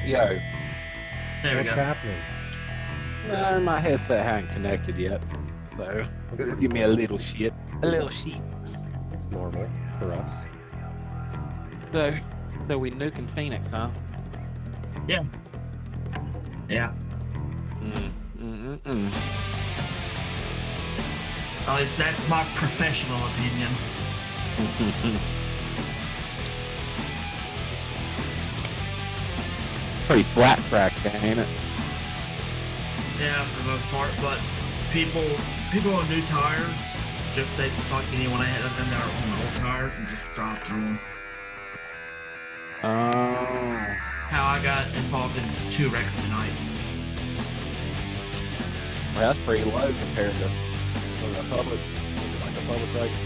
Yo, There we What's go. happening? my headset hadn't connected yet, so give me a little shit. A little shit. It's normal for us. So we nuking Phoenix, huh? Yeah. Mm. At least that's my professional opinion. Pretty flat crack, ain't it? Yeah, for the most part. But people on new tires just say fuck anyone ahead of them that are on old tires and just drive through them. Oh. How I got involved in 2 wrecks tonight. Well, that's pretty low compared to a public race.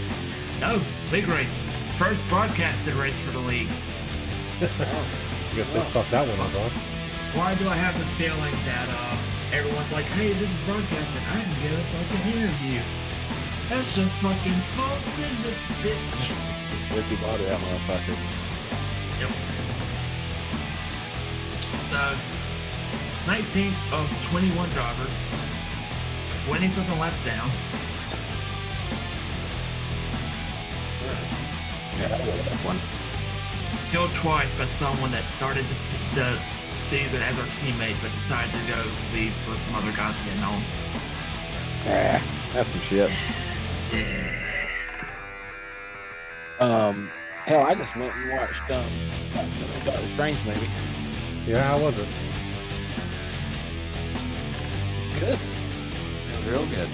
No, league race. First broadcasted race for the league. I guess they fucked that one up, huh? Why do I have the feeling that everyone's like, hey, this is broadcasted, I can get a fucking interview? That's just fucking false in this bitch. Ricky body, that motherfucker. Yep. So, 19th of 21 drivers, 20-something laps down. Yeah, that one. Killed twice by someone that started the season as our teammate, but decided to go leave for some other guys getting on. That's some shit. Hell, I just went and watched Doctor Strange movie. Yeah, how was it? Good. It was real good.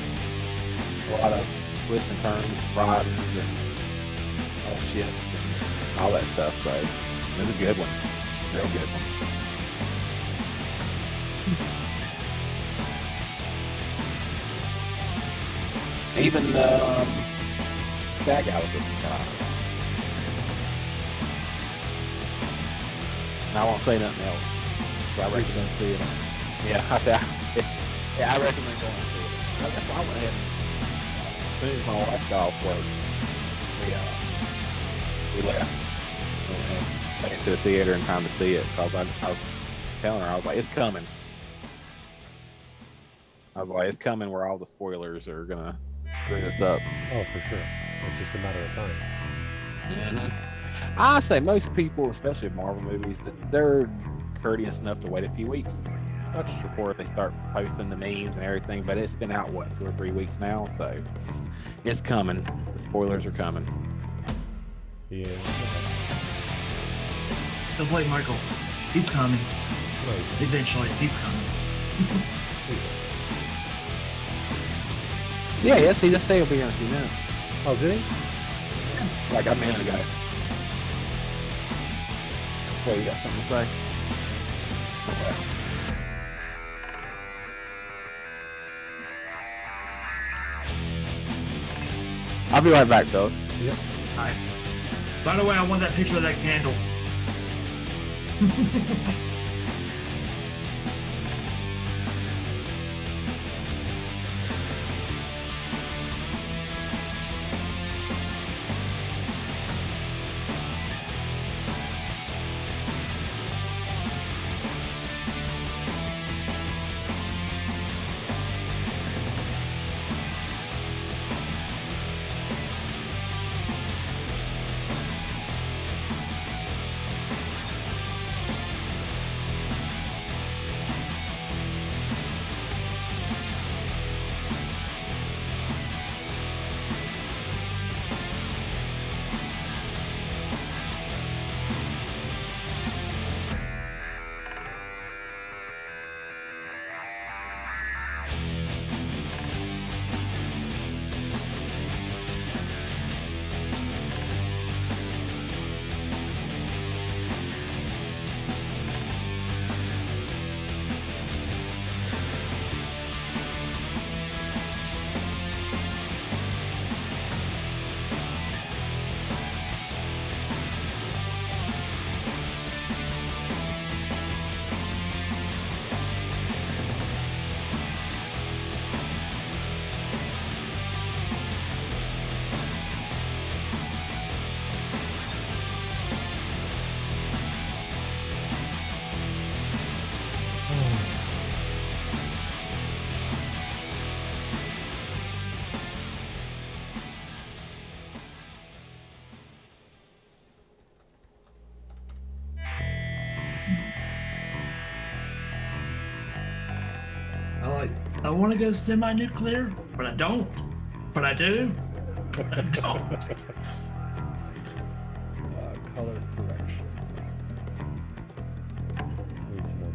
A lot of twists and turns, surprises, and all shit, and all that stuff. So it was a good one. Real good one. Even that guy was just and I won't say nothing else. So I recommend seeing it. Yeah, I recommend going to see it. That's why I went ahead and as soon as my wife got off work, we left. And went to the theater in time to see it. So I was telling her, I was like, it's coming. I was like, it's coming where all the spoilers are gonna bring us up. Oh, for sure. It's just a matter of time. Mm-hmm. I say most people, especially Marvel movies, they're courteous enough to wait a few weeks. That's true. Before they start posting the memes and everything. But it's been out, 2 or 3 weeks now, so it's coming. The spoilers are coming. Yeah. It's like Michael. He's coming. Right. Eventually, he's coming. Yeah, yes, he just said he'll be here in a few minutes. Oh, did he? Like a minute ago. Well, you got something to say? Okay. I'll be right back, fellas. Yep. Alright. By the way, I want that picture of that candle. I want to go semi-nuclear, but I don't. But I do. But I don't. Color correction. Need some more.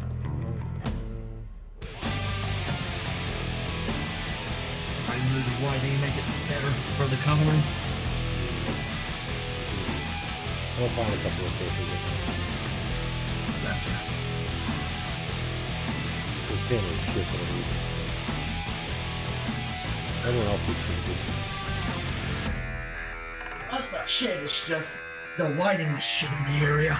I move the whiting, make it better for the coloring. I'll find a couple of filters. That's right. This camera is shit for the reason. Everyone else is pretty good. That's not shit, it's just the lighting is shit in the area.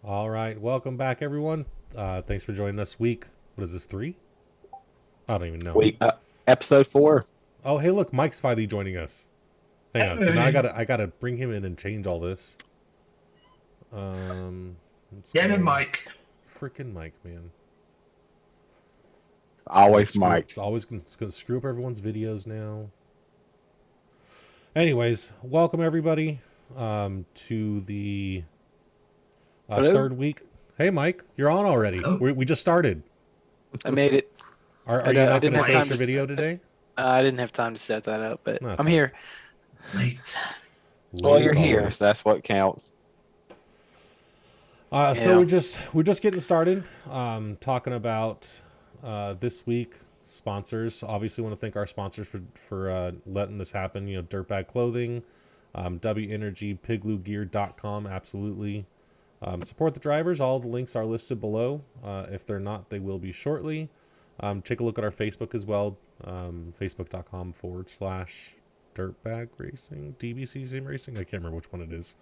All right, welcome back, everyone. Thanks for joining us. Week, what is this, 3? I don't even know. Episode 4. Oh, hey, look, Mike's finally joining us. Hang on. So now I gotta bring him in and change all this. Damn it, Mike. Freaking Mike, man. Always Mike. It's always gonna screw up everyone's videos now. Anyways, welcome everybody to the third week. Hey, Mike, you're on already. Oh. We just started. I made it. Are you not going to post your video today? I didn't have time to set that up, but I'm here. Late. Well, you're here, so that's what counts. So we're just getting started. Talking about this week sponsors. Obviously, want to thank our sponsors for letting this happen. You know, Dirtbag Clothing, W Energy, PigLuGear.com. Absolutely. Support the drivers. All the links are listed below. If they're not, they will be shortly. Take a look at our Facebook as well. Facebook.com/Dirtbag Racing, DBC Sim Racing. I can't remember which one it is.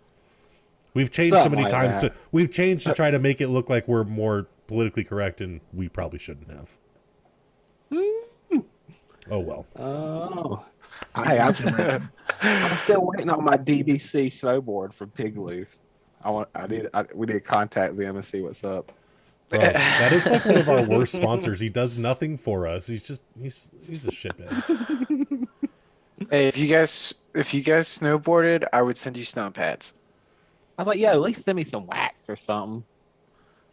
We've changed so many Something like times that. we've changed to try to make it look like we're more politically correct, and we probably shouldn't have. Oh well. Oh, Listen to listen. I'm still waiting on my DBC snowboard from Pigloo. We need to contact them and see what's up. Bro, that is like one of our worst sponsors. He does nothing for us. He's a shitbag. Hey, if you guys snowboarded, I would send you snow pads. I was like, yeah, at least send me some wax or something.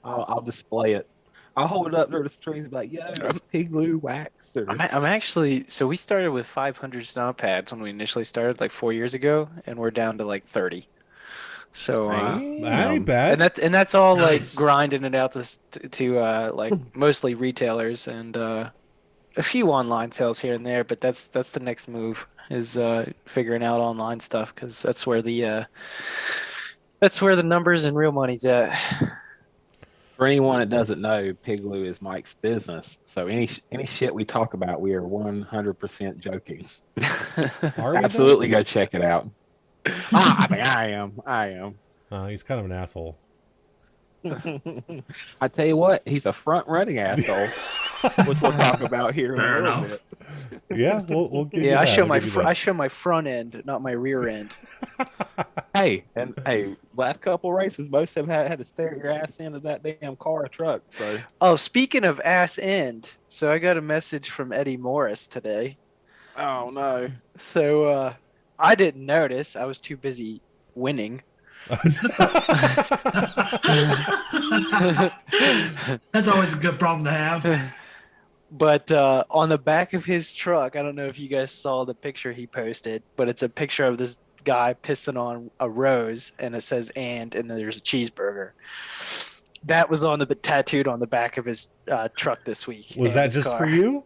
I'll display it. I'll hold it up near the streams and be like, yeah, it's Pigloo wax. Or... I'm actually, so we started with 500 snow pads when we initially started like 4 years ago, and we're down to like 30. So that ain't bad. and that's all Nice. like grinding it out to like mostly retailers and a few online sales here and there, but that's the next move is figuring out online stuff, because that's where the numbers and real money's at. For anyone that doesn't know, Pigloo is Mike's business. So any shit we talk about, we are 100% joking. Are we, Absolutely go check it out. I mean, I am. He's kind of an asshole. I tell you what, he's a front-running asshole, which we'll talk about here in a Fair little enough. bit. Yeah, we'll give you Yeah, that. I show my front end, not my rear end. Hey, last couple races, most of them had to stare your ass into that damn car or truck. So, Oh, speaking of ass end, so I got a message from Eddie Morris today. oh no, So I didn't notice. I was too busy winning. That's always a good problem to have. But on the back of his truck, I don't know if you guys saw the picture he posted, but it's a picture of this guy pissing on a rose, and it says and then there's a cheeseburger. That was tattooed on the back of his truck this week. Was that just for you?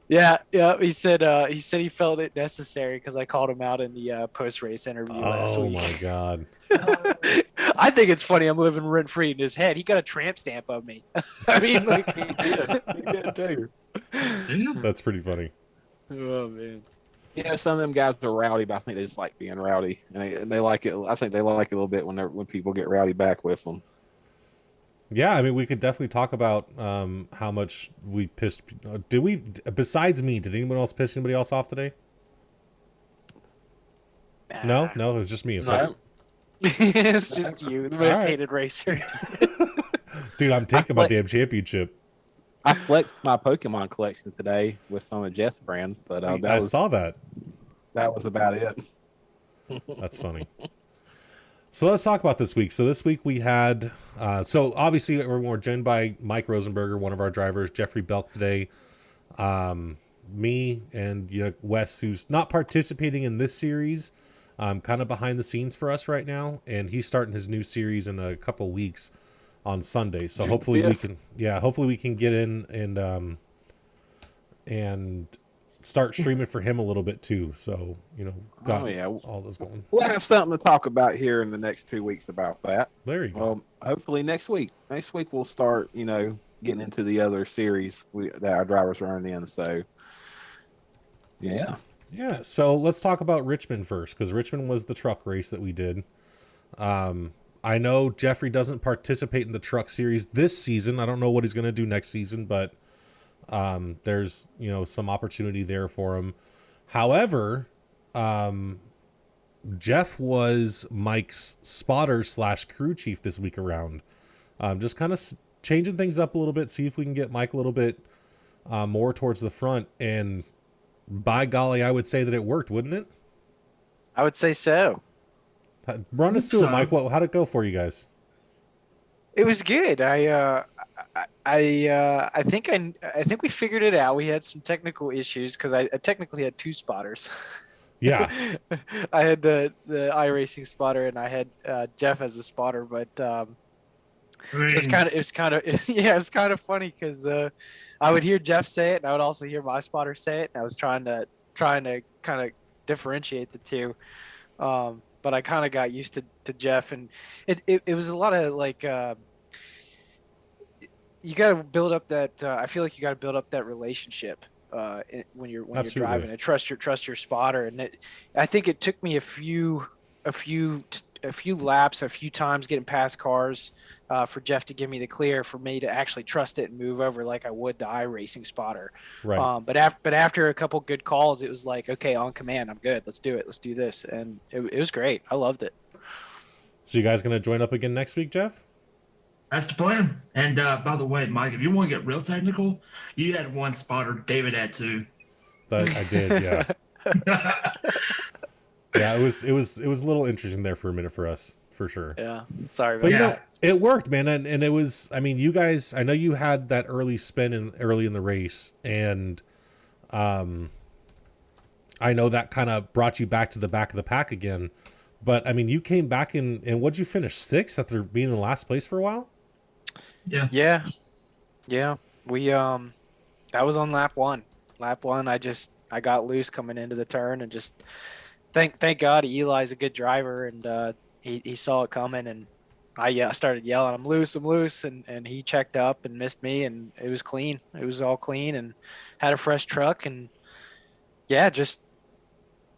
Yeah. He said he felt it necessary because I called him out in the post-race interview last week. Oh my god. I think it's funny. I'm living rent free in his head. He got a tramp stamp of me. I mean, like, he did too. That's pretty funny. oh man. You know, some of them guys are rowdy, but I think they just like being rowdy, and they like it. I think they like it a little bit when people get rowdy back with them. Yeah, I mean, we could definitely talk about how much we pissed. Did we? Besides me, did anyone else piss anybody else off today? No, it was just me. No. It's just you, the most All right. hated racer. Dude, I'm taking my damn championship. I flexed my Pokemon collection today with some of Jeff's brands, but I saw that. that was about it. That's funny. So let's talk about this week. So this week we had, so obviously we're joined by Mike Rosenberger, one of our drivers, Jeffery Belk today, me, and Wes, who's not participating in this series, kind of behind the scenes for us right now, and he's starting his new series in a couple weeks on Sunday. So hopefully we can get in and start streaming for him a little bit too. So got all those going. We'll have something to talk about here in the next 2 weeks about that. There you go. Hopefully next week. Next week we'll start, getting into the other series that our drivers are in. So, yeah. Yeah. So let's talk about Richmond first, because Richmond was the truck race that we did. I know Jeffrey doesn't participate in the truck series this season. I don't know what he's going to do next season, but there's some opportunity there for him. However, Jeff was Mike's spotter / crew chief this week around. Just kind of changing things up a little bit, see if we can get Mike a little bit more towards the front. And by golly, I would say that it worked, wouldn't it? I would say so. Run us through it, Mike. How'd it go for you guys? It was good. I think we figured it out. We had some technical issues because I technically had two spotters. Yeah. I had the iRacing spotter and I had Jeff as a spotter, but so it's kind of funny because I would hear Jeff say it and I would also hear my spotter say it, and I was trying to kind of differentiate the two. But I kind of got used to Jeff, and it was a lot of like you got to build up that. I feel like you got to build up that relationship when you're driving, and trust your spotter. And I think it took me a few a few laps, a few times getting past cars for Jeff to give me the clear for me to actually trust it and move over like I would the iRacing spotter. Right. But after a couple good calls, it was like, okay, on command, I'm good. Let's do it. Let's do this. And it was great. I loved it. So you guys going to join up again next week, Jeff? That's the plan. And by the way, Mike, if you want to get real technical, you had one spotter. David had two. That I did, yeah. Yeah, it was a little interesting there for a minute for us, for sure. Yeah. Sorry But about you that. know, it worked, man, and it was. I mean, you guys. I know you had that early spin early in the race, and I know that kind of brought you back to the back of the pack again. But I mean, you came back and what'd you finish, 6th after being in last place for a while? Yeah. Yeah. We that was on lap 1. Lap 1, I got loose coming into the turn and just thank God Eli's a good driver and he saw it coming and I started yelling, I'm loose, and he checked up and missed me and it was clean. It was all clean and had a fresh truck and yeah, just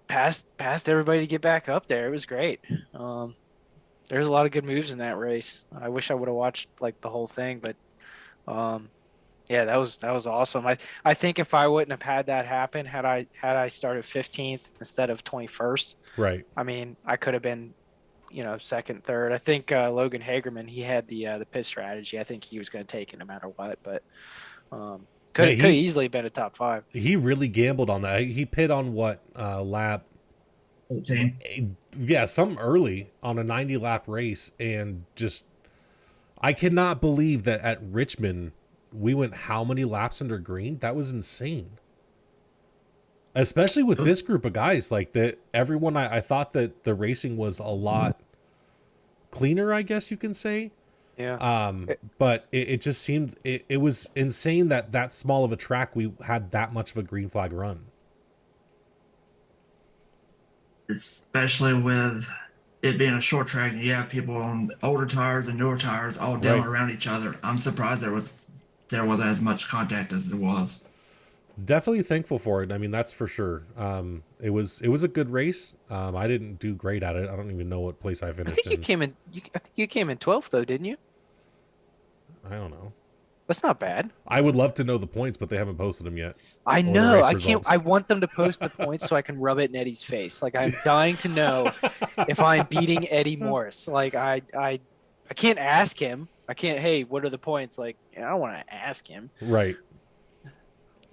passed everybody to get back up there. It was great. There's a lot of good moves in that race. I wish I would have watched like the whole thing, but yeah, that was awesome. I think if I wouldn't have had that happen, had I started 15th instead of 21st, Right. I mean, I could have been, second, third. I think Logan Hagerman, he had the pit strategy. I think he was going to take it no matter what, but could have easily been a top 5. He really gambled on that. He pit on what lap 18. Yeah, some early on a 90 lap race, and just I cannot believe that at Richmond we went how many laps under green? That was insane. Especially with this group of guys, like that everyone I thought that the racing was a lot cleaner, I guess you can say. Yeah. But it just seemed it was insane that small of a track we had that much of a green flag run. Especially with it being a short track and you have people on older tires and newer tires all dealing around each other. I'm surprised there wasn't as much contact as there was. Definitely thankful for it. I mean, that's for sure. It was a good race. I didn't do great at it. I don't even know what place I finished. I think you came in 12th though, didn't you? I don't know. That's not bad. I would love to know the points, but they haven't posted them yet. I Or the know. race I results. can't. I want them to post the points so I can rub it in Eddie's face. Like I'm dying to know if I'm beating Eddie Morris. Like I can't ask him. I can't. Hey, what are the points? Like I don't want to ask him. Right.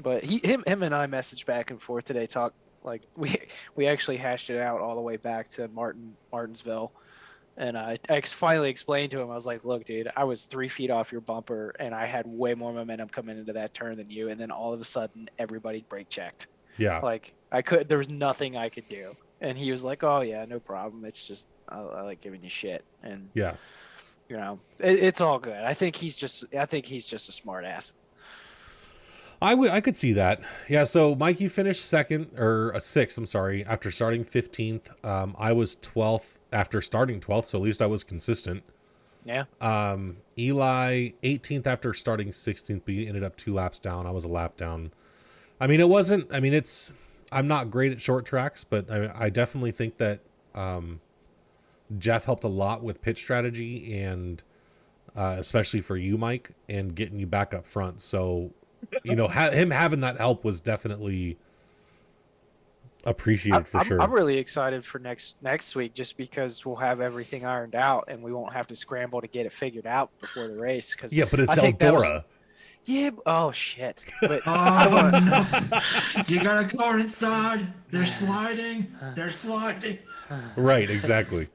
But him and I messaged back and forth today. Talk like we actually hashed it out all the way back to Martinsville. And I finally explained to him, I was like, look, dude, I was 3 feet off your bumper and I had way more momentum coming into that turn than you. And then all of a sudden, everybody brake checked. Yeah. Like, there was nothing I could do. And he was like, oh, yeah, no problem. It's just, I like giving you shit. And, Yeah. It's all good. I think he's just a smart ass. I could see that. Yeah. So Mikey finished 2nd or 6th. I'm sorry. After starting 15th, I was 12th after starting 12th. So at least I was consistent. Yeah. Eli 18th after starting 16th, but he ended up 2 laps down. I was a lap down. I mean, I'm not great at short tracks, but I definitely think that Jeff helped a lot with pitch strategy and especially for you, Mike, and getting you back up front. So, him having that help was definitely appreciated for sure. I'm really excited for next week just because we'll have everything ironed out and we won't have to scramble to get it figured out before the race. Cause yeah, but it's I think Eldora. Yeah. Oh shit. But No. You got a car inside. They're sliding. Right. Exactly.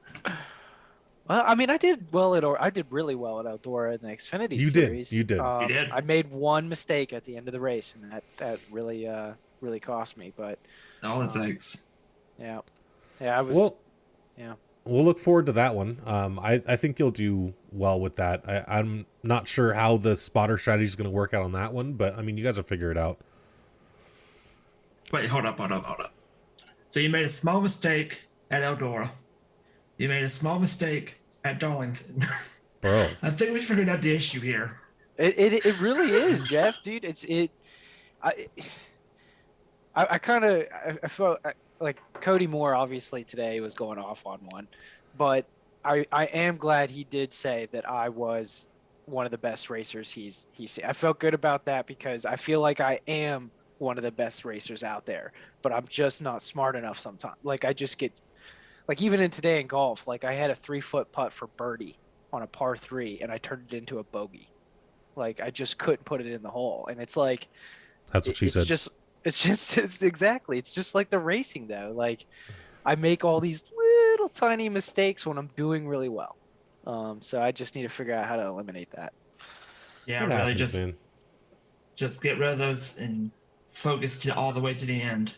Well, I mean, I did really well at Eldora in the Xfinity series. You did. You did. I made one mistake at the end of the race, and that really cost me. But All it takes. yeah, I was. Well, yeah. We'll look forward to that one. I think you'll do well with that. I'm not sure how the spotter strategy is going to work out on that one, but I mean, you guys will figure it out. Wait, hold up. So you made a small mistake at Eldora. You made a small mistake at Darlington. Bro. I think we figured out the issue here. It really is, Jeff, dude. I felt like Cody Moore obviously today was going off on one, but I am glad he did say that I was one of the best racers he's seen. I felt good about that because I feel like I am one of the best racers out there, but I'm just not smart enough sometimes. Like I just get like even in today in golf, like I had a 3-foot putt for birdie on a par 3 and I turned it into a bogey. Like I just couldn't put it in the hole. And it's like That's what she it's said. it's exactly. It's just like the racing though. Like I make all these little tiny mistakes when I'm doing really well. So I just need to figure out how to eliminate that. Yeah, It really happens, man. just get rid of those and focus to all the way to the end,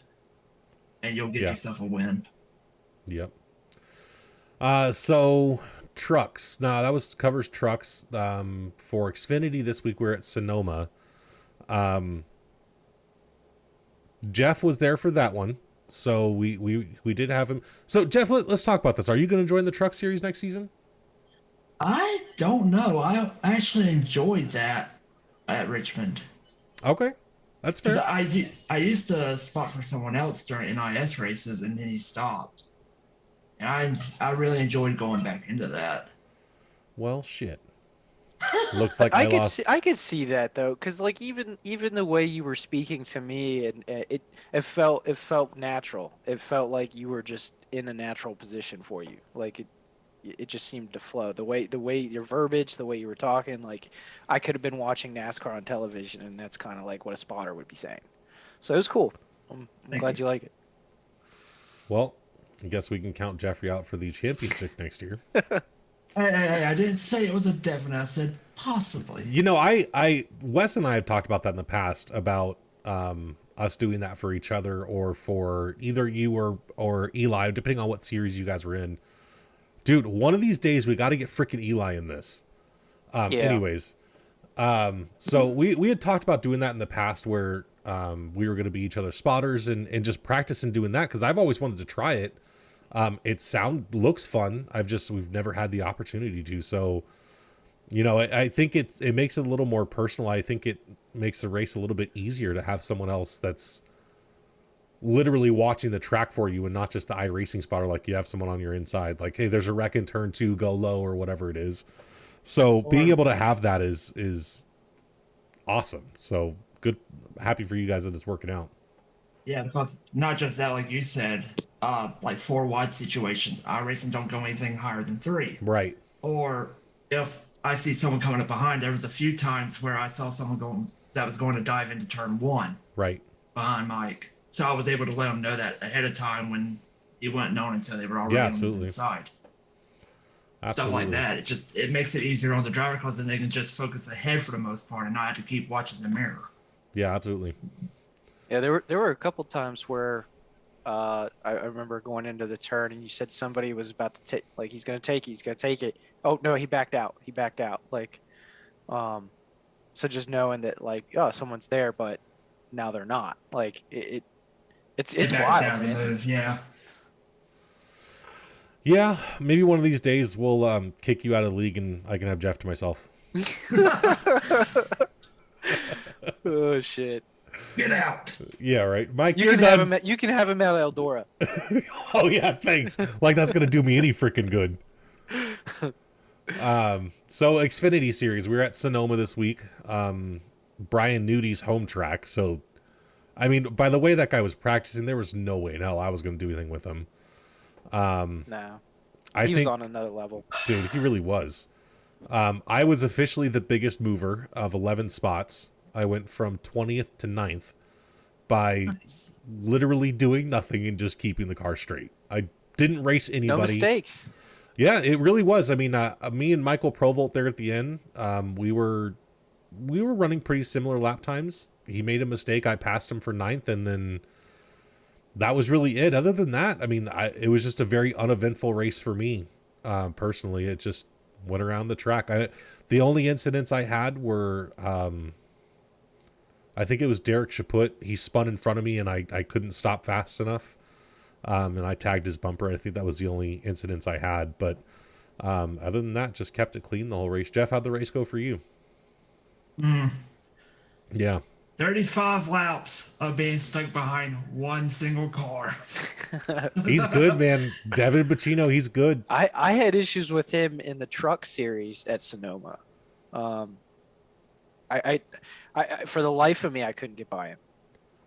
and you'll get Yeah. yourself a win. Yep. So trucks. Now that covers trucks. For Xfinity this week we're at Sonoma. Jeff was there for that one, so we did have him. So Jeff, let's talk about this. Are you going to join the truck series next season? I don't know. I actually enjoyed that at Richmond. Okay, that's Because fair. I used to spot for someone else during NIS races, and then he stopped. And I really enjoyed going back into that. Well, shit. Looks like I lost. I could see that though, because like even the way you were speaking to me, and it felt natural. It felt like you were just in a natural position for you. Like it just seemed to flow. The way your verbiage, the way you were talking, like I could have been watching NASCAR on television, and that's kind of like what a spotter would be saying. So it was cool. I'm glad you like it. Well, I guess we can count Jeffrey out for the championship next year. Hey, I didn't say it was a definite. I said possibly. You know, Wes and I have talked about that in the past about us doing that for each other or for either you or Eli, depending on what series you guys were in. Dude, one of these days we got to get freaking Eli in this. Yeah. Anyways, so we had talked about doing that in the past where we were going to be each other's spotters and just practice and doing that because I've always wanted to try it. It looks fun. We've never had the opportunity to. So, you know, I think it makes it a little more personal. I think it makes the race a little bit easier to have someone else that's literally watching the track for you and not just the iRacing spotter. Like you have someone on your inside, like, hey, there's a wreck in turn 2, go low or whatever it is. So being able to have that is awesome. So good. Happy for you guys that it's working out. Yeah, because not just that, like you said, like 4 wide situations, iRacing don't go anything higher than 3. Right. Or if I see someone coming up behind, there was a few times where I saw someone that was going to dive into turn 1. Right. Behind Mike. So I was able to let them know that ahead of time when it wasn't known until they were already on the inside. Stuff like that. It makes it easier on the driver because then they can just focus ahead for the most part and not have to keep watching the mirror. Yeah, absolutely. Yeah, there were a couple times where I remember going into the turn and you said somebody was about to take, like he's gonna take it. Oh no, he backed out. Like, so just knowing that like, oh, someone's there, but now they're not. Like it's wild, Down man. the move, yeah. Yeah, maybe one of these days we'll kick you out of the league and I can have Jeff to myself. Oh shit! Get out. Yeah, right. Mike, You can have him. You can have him at Eldora. Oh yeah, thanks. Like that's gonna do me any freaking good. So Xfinity series, we were at Sonoma this week. Brian Nudi's home track. So, I mean, by the way that guy was practicing, there was no way in hell I was gonna do anything with him. No, I he think, was on another level. dude, he really was. I was officially the biggest mover of 11 spots. I went from 20th to 9th by literally doing nothing and just keeping the car straight. I didn't race anybody. No mistakes. Yeah, it really was. I mean, me and Michael Provolt there at the end, we were running pretty similar lap times. He made a mistake. I passed him for 9th, and then that was really it. Other than that, I mean, it was just a very uneventful race for me personally. It just went around the track. The only incidents I had were, I think it was Derek Chaput. He spun in front of me, and I couldn't stop fast enough. And I tagged his bumper. I think that was the only incidents I had. But other than that, just kept it clean the whole race. Jeff, how'd the race go for you? Yeah. 35 laps of being stuck behind one single car. He's good, man. David Bacino, he's good. I had issues with him in the truck series at Sonoma. I for the life of me, I couldn't get by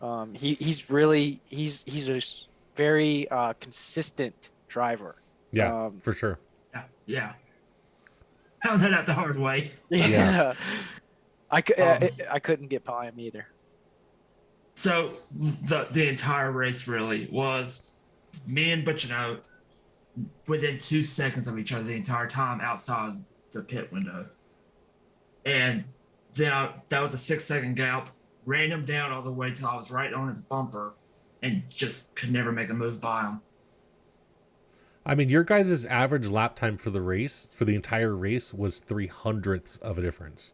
him. He's a very consistent driver. Yeah, for sure. Yeah. Found that out the hard way. Yeah. I couldn't get by him either. So the entire race really was me and Butchino within 2 seconds of each other the entire time outside the pit window. And then that was a 6-second gap. Ran him down all the way till I was right on his bumper and just could never make a move by him. I mean, your guys' average lap time for the race, for the entire race, was 0.03 of a difference.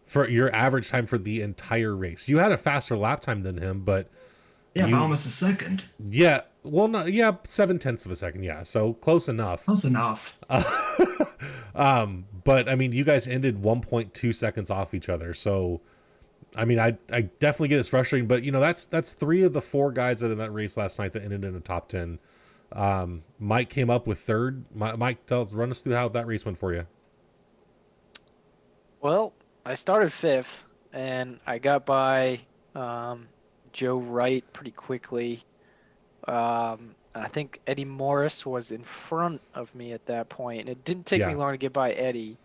For your average time for the entire race. You had a faster lap time than him, but... Yeah, by almost a second. Yeah, well, no, yeah, 0.7 of a second, yeah, so close enough. Close enough. But, I mean, you guys ended 1.2 seconds off each other, so... I mean, I definitely get it's frustrating, but, you know, that's 3 of the 4 guys that in that race last night that ended in the top 10. Mike came up with 3rd. Mike, run us through how that race went for you. Well, I started 5th, and I got by Joe Wright pretty quickly. And I think Eddie Morris was in front of me at that point. And it didn't take me long to get by Eddie.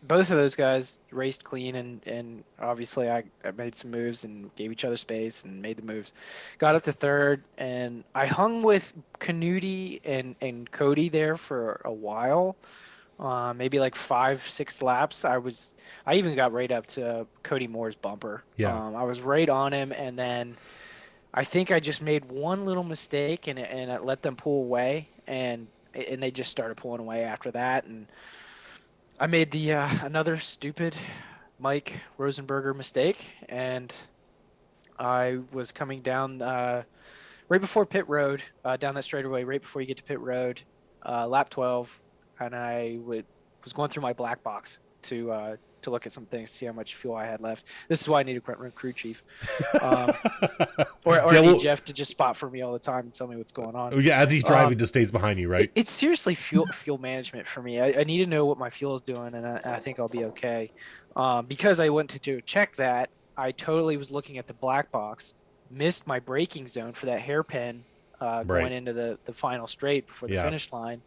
Both of those guys raced clean, and obviously I made some moves and gave each other space and made the moves. Got up to 3rd, and I hung with Canuti and Cody there for a while. Maybe like 5-6 laps. I even got right up to Cody Moore's bumper. Yeah. I was right on him, and then I think I just made one little mistake and I let them pull away, and they just started pulling away after that, and I made the another stupid Mike Rosenberger mistake, and I was coming down right before pit road, down that straightaway, right before you get to pit road, lap 12. And I was going through my black box to look at some things, see how much fuel I had left. This is why I need a crew chief, or I need Jeff to just spot for me all the time and tell me what's going on. Yeah, as he's driving, just stays behind you, right? It's seriously fuel management for me. I need to know what my fuel is doing, and I think I'll be okay. Because I went to check that, I totally was looking at the black box, missed my braking zone for that hairpin going into the final straight before the finish line.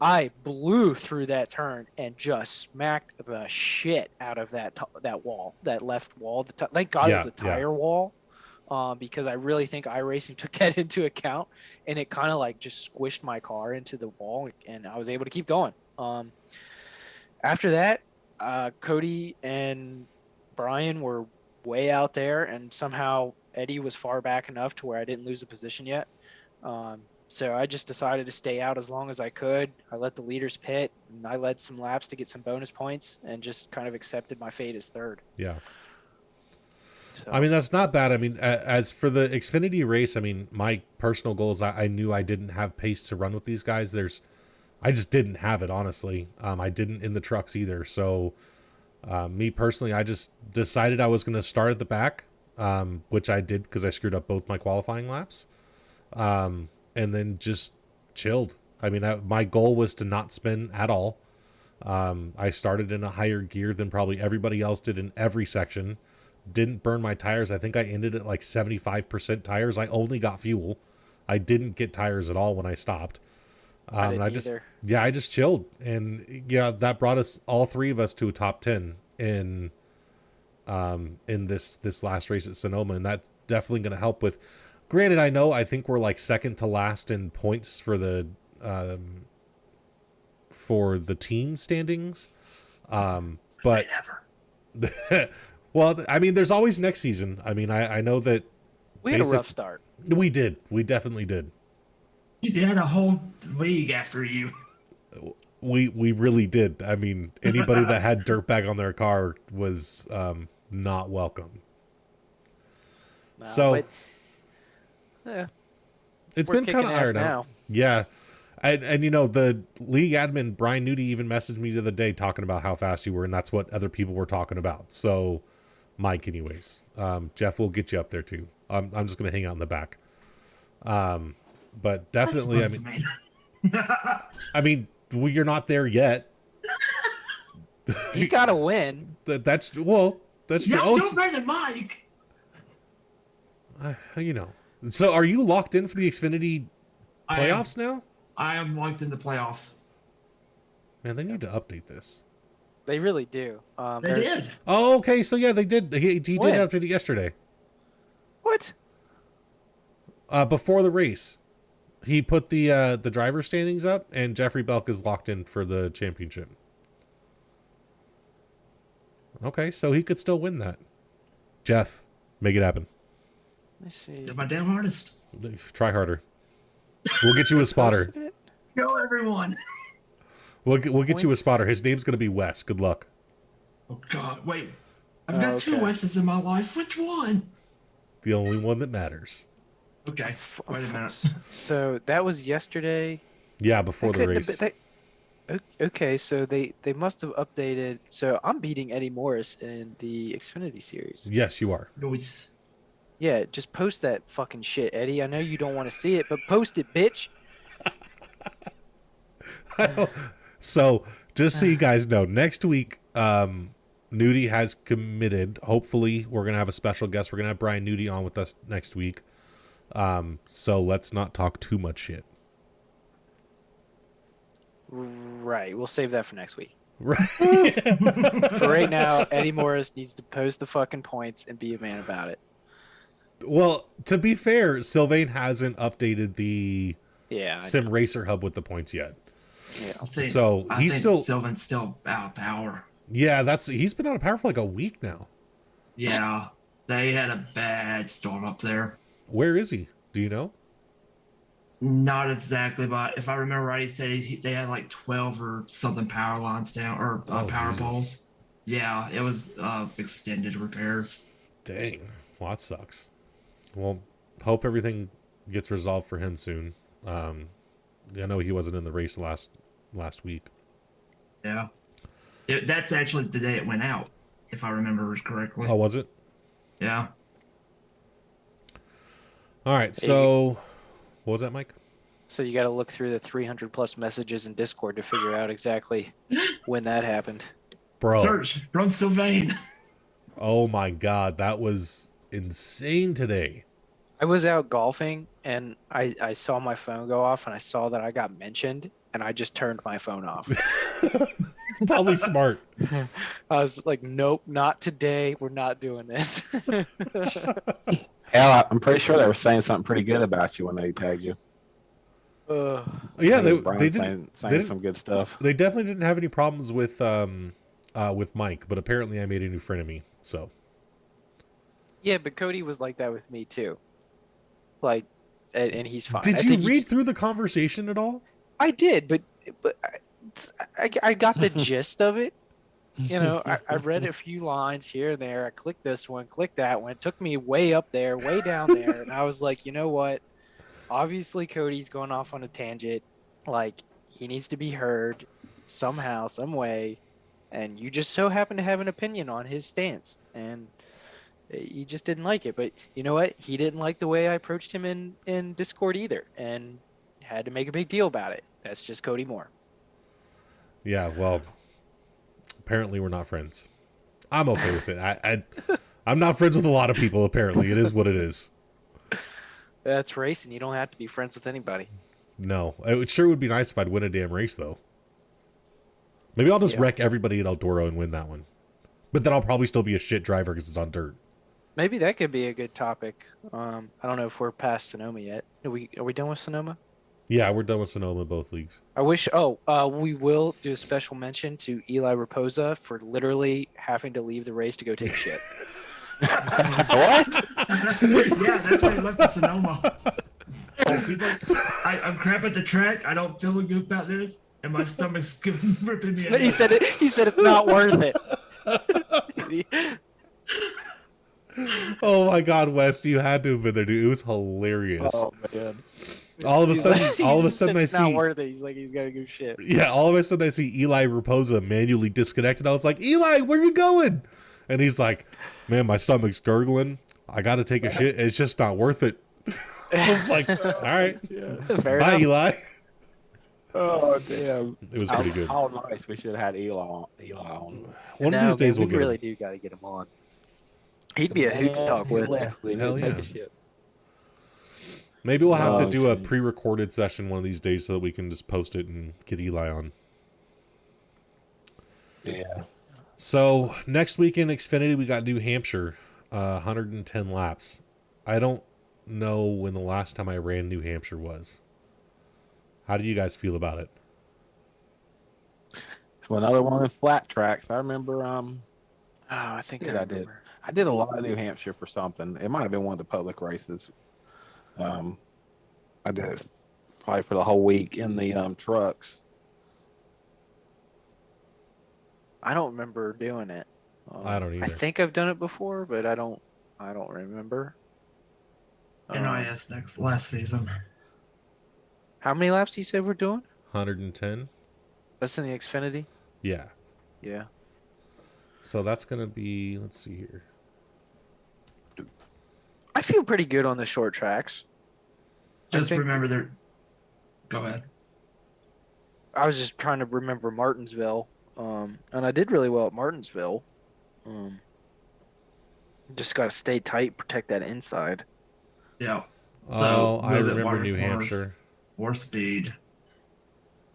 I blew through that turn and just smacked the shit out of that wall, that left wall. Thank God it was a tire wall, because I really think iRacing took that into account, and it kind of like just squished my car into the wall, and I was able to keep going. After that, Cody and Brian were way out there, and somehow Eddie was far back enough to where I didn't lose the position yet. So I just decided to stay out as long as I could. I let the leaders pit, and I led some laps to get some bonus points, and just kind of accepted my fate as 3rd. Yeah. So. I mean, that's not bad. I mean, as for the Xfinity race, I mean, my personal goal is I knew I didn't have pace to run with these guys. I just didn't have it, honestly. I didn't in the trucks either. So me personally, I just decided I was going to start at the back, which I did because I screwed up both my qualifying laps. And then just chilled. I mean, my goal was to not spin at all. I started in a higher gear than probably everybody else did in every section. Didn't burn my tires. I think I ended at like 75% tires. I only got fuel. I didn't get tires at all when I stopped. I just chilled. And yeah, that brought us, all 3 of us, to a top 10 in this last race at Sonoma. And that's definitely going to help with... Granted, I think we're like second to last in points for the team standings. But well, I mean, there's always next season. I mean, I know that we had a rough start. We did. We definitely did. You had a whole league after you. We really did. I mean, anybody that had Dirtbag on their car was not welcome. No, so. Yeah, it's been kind of ironed out. Yeah. And you know, the league admin, Brian Nudie, even messaged me the other day talking about how fast you were, and that's what other people were talking about. So Mike, anyways. Jeff will get you up there too. I'm just gonna hang out in the back. But definitely, I mean, well, you're not there yet. He's got to win. That's true. Yeah, don't bring the mic. You know. So, are you locked in for the Xfinity playoffs now? I am locked in the playoffs. Man, they need to update this. They really do. They did. Oh, okay. So yeah, they did. He did When? update it yesterday. What? Before the race, he put the driver standings up, and Jeffrey Belk is locked in for the championship. Okay, so he could still win that. Jeff, make it happen. Let me see. Did my damn hardest. Try harder. We'll get you a spotter. Go, everyone. We'll get you a spotter. His name's gonna be Wes. Good luck. Oh God, wait. I've got two Wes's in my life. Which one? The only one that matters. Okay. Wait a minute. So that was yesterday. Yeah, before the race. Okay, so they must have updated. So I'm beating Eddie Morris in the Xfinity series. Yes, you are. Noise. Yeah, just post that fucking shit, Eddie. I know you don't want to see it, but post it, bitch. So, just so you guys know, next week, Nudie has committed. Hopefully, we're going to have a special guest. We're going to have Brian Nudie on with us next week. So, let's not talk too much shit. Right, we'll save that for next week. Right. For right now, Eddie Morris needs to post the fucking points and be a man about it. Well, to be fair, Sylvain hasn't updated the Yeah. Sim Racer Hub with the points yet. Yeah. I think Sylvain's still out of power. Yeah, he's been out of power for like a week now. Yeah, they had a bad storm up there. Where is he? Do you know? Not exactly, but if I remember right, he said they had like 12 or something power lines down, or power poles. Yeah, it was extended repairs. Dang. Well, that sucks. Well, hope everything gets resolved for him soon. I know he wasn't in the race last week. Yeah. That's actually the day it went out, if I remember correctly. Oh, was it? Yeah. All right, so what was that, Mike? So you got to look through the 300 plus messages in Discord to figure out exactly when that happened. Bro. Search from Sylvain. Oh my God, that was insane today. I was out golfing and I saw my phone go off and I saw that I got mentioned and I just turned my phone off. It's probably smart. I was like, nope, not today. We're not doing this. Hell, I'm pretty sure they were saying something pretty good about you when they tagged you. Yeah, they didn't saying some good stuff. They definitely didn't have any problems with Mike, but apparently I made a new frenemy. So Yeah, but Cody was like that with me too. Like, and he's fine. Did you read through the conversation at all? I did, but I got the gist of it. You know, I read a few lines here and there. I clicked this one, clicked that one. It took me way up there, way down there. And I was like, you know what? Obviously, Cody's going off on a tangent. Like, he needs to be heard somehow, some way. And you just so happen to have an opinion on his stance. And you just didn't like it. But you know what? He didn't like the way I approached him in Discord either. And had to make a big deal about it. That's just Cody Moore. Yeah, well, apparently we're not friends. I'm okay with it. I'm not friends with a lot of people, apparently. It is what it is. That's racing. You don't have to be friends with anybody. No. It sure would be nice if I'd win a damn race, though. Maybe I'll just wreck everybody at Eldoro and win that one. But then I'll probably still be a shit driver because it's on dirt. Maybe that could be a good topic. I don't know if we're past Sonoma yet. Are we done with Sonoma? Yeah, we're done with Sonoma both leagues. I wish. We will do a special mention to Eli Raposa for literally having to leave the race to go take a shit. What? Yeah, that's why he left the Sonoma. He's like, I'm crap at the track. I don't feel good about this, and my stomach's ripping me out. He said it's not worth it. Oh my God, Wes, you had to have been there, dude. It was hilarious. Oh man. All of a sudden I it's see. not worth it. He's like, he's got to go shit. Yeah, all of a sudden I see Eli Raposa manually disconnected. I was like, Eli, where you going? And he's like, man, my stomach's gurgling. I got to take a shit. It's just not worth it. I was like, all right. Fair Bye, enough. Eli. Oh damn! It was pretty good. How nice! We should have had Eli on. One of these days we we'll get really him. do got to get him on. He'd be a hoot to talk with. Hell Take yeah. a shit. Maybe we'll have to Oh, do a shit. pre-recorded session one of these days so that we can just post it and get Eli on. Yeah. So next week in Xfinity, we got New Hampshire, 110 laps. I don't know when the last time I ran New Hampshire was. How do you guys feel about it? So another one of flat tracks. I remember. Oh, I think Yeah, I did. I did a lot of New Hampshire for something. It might have been one of the public races. I did it probably for the whole week in the trucks. I don't remember doing it. I don't I either. think I've done it before, but I don't remember. NIS last season. How many laps you said we're doing? 110? That's in the Xfinity. Yeah. Yeah. So that's going to be, let's see here. I feel pretty good on the short tracks. Just think- remember there. Go ahead. I was just trying to remember Martinsville, and I did really well at Martinsville. Just got to stay tight, protect that inside. Yeah. Oh, I move it remember wider New corners, Hampshire. More speed.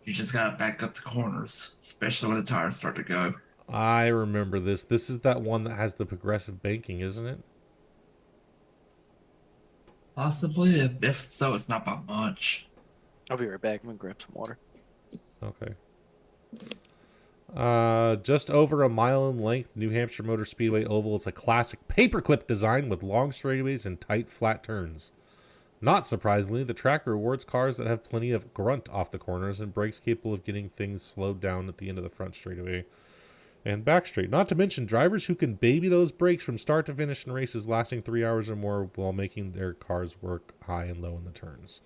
You just gotta back up the corners, especially when the tires start to go. I remember this. This is that one that has the progressive banking, isn't it? Possibly. If so, it's not by much. I'll be right back. I'm gonna grab some water. Okay. Just over a mile in length, New Hampshire Motor Speedway Oval is a classic paperclip design with long straightaways and tight, flat turns. Not surprisingly, the track rewards cars that have plenty of grunt off the corners and brakes capable of getting things slowed down at the end of the front straightaway and back straight. Not to mention drivers who can baby those brakes from start to finish in races lasting 3 hours or more while making their cars work high and low in the turns.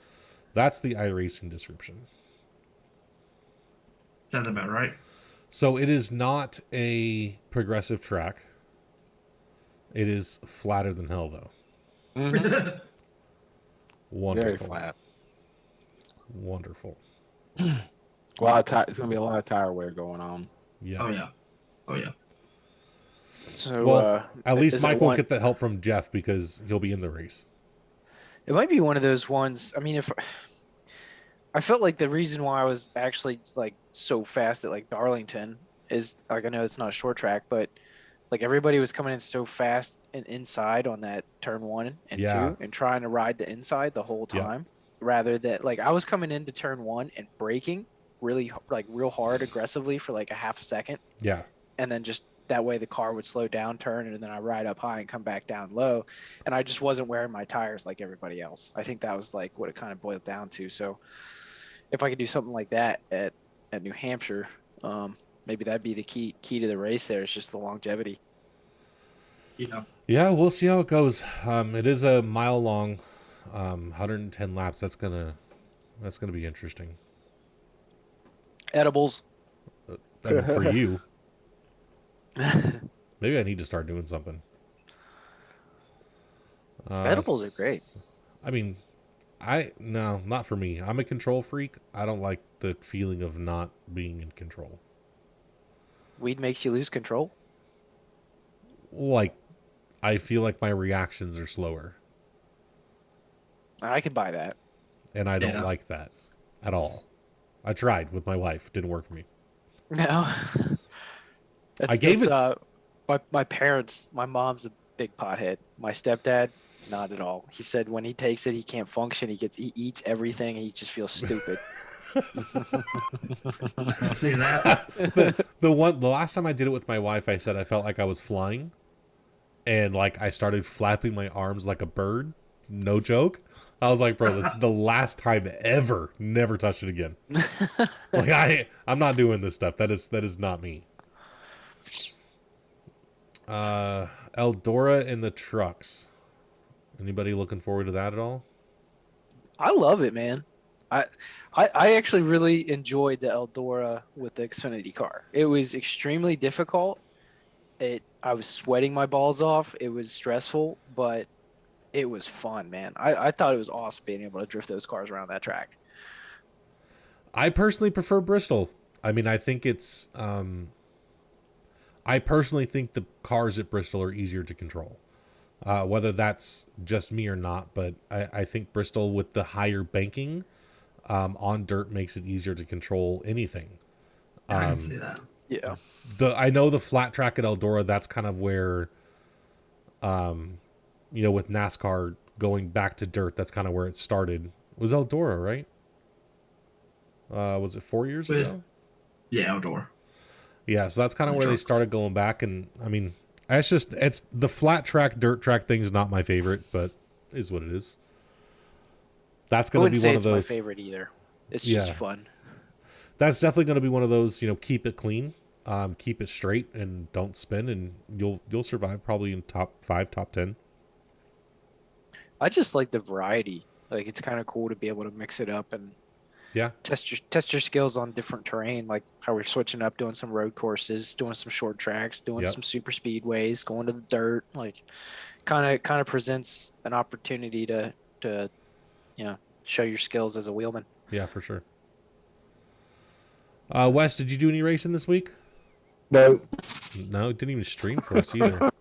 That's the iRacing description. That's about right. So it is not a progressive track. It is flatter than hell, though. Mhm. Wonderful. Very flat. Wonderful. It's gonna be a lot of tire wear going on. Yeah. Oh yeah. Oh yeah. So, Well, At least is it Mike won't one- get the help from Jeff because he'll be in the race. It might be one of those ones. I mean, if I felt like the reason why I was actually like so fast at like Darlington is like, I know it's not a short track, but like everybody was coming in so fast and inside on that turn 1 and Yeah. 2 and trying to ride the inside the whole Yeah. time, rather than like I was coming into turn 1 and braking really like real hard aggressively for like a half a second, Yeah. and then just that way the car would slow down, turn, and then I ride up high and come back down low, and I just wasn't wearing my tires like everybody else. I think that was like what it kind of boiled down to. So if I could do something like that at New Hampshire, maybe that'd be the key to the race. There is just the longevity. Yeah. Yeah, we'll see how it goes. It is a mile long, 110 laps. That's gonna be interesting. Edibles. I mean, for you. Maybe I need to start doing something. Edibles are great. I mean, no, not for me. I'm a control freak. I don't like the feeling of not being in control. Weed makes you lose control. Like, I feel like my reactions are slower, I could buy that. and I don't Yeah. like that at all. I tried with my wife. Didn't work for me. No. I gave it- my parents. My mom's a big pothead. My stepdad, not at all. He said when he takes it, he can't function. He eats everything. And he just feels stupid. See that? The last time I did it with my wife, I said I felt like I was flying, and like I started flapping my arms like a bird. No joke. I was like, bro, this is the last time ever. Never touch it again. Like I'm not doing this stuff. That is not me. Eldora in the trucks. Anybody looking forward to that at all? I love it, man. I actually really enjoyed the Eldora with the Xfinity car. It was extremely difficult, I was sweating my balls off. It was stressful, but it was fun, man. I thought it was awesome being able to drift those cars around that track. I personally prefer Bristol. I mean, I think it's. I personally think the cars at Bristol are easier to control. Whether that's just me or not, but I think Bristol with the higher banking on dirt makes it easier to control anything. I can see that. Yeah. I know the flat track at Eldora, that's kind of where, with NASCAR going back to dirt, that's kind of where it started. It was Eldora, right? Was it 4 years ago? Yeah, outdoor. Yeah, so that's kind of where they started going back, and I mean, it's the flat track, dirt track thing's not my favorite, but is what it is. That's going to be one of those. My favorite either. It's just fun. That's definitely going to be one of those. Keep it clean, keep it straight, and don't spin, and you'll survive probably in top 5, top 10. I just like the variety. Like it's kind of cool to be able to mix it up and test your skills on different terrain, like how we're switching up, doing some road courses, doing some short tracks, doing some super speedways, going to the dirt. Like kind of presents an opportunity to show your skills as a wheelman. Yeah, for sure. Wes, did you do any racing this week? No, didn't even stream for us either.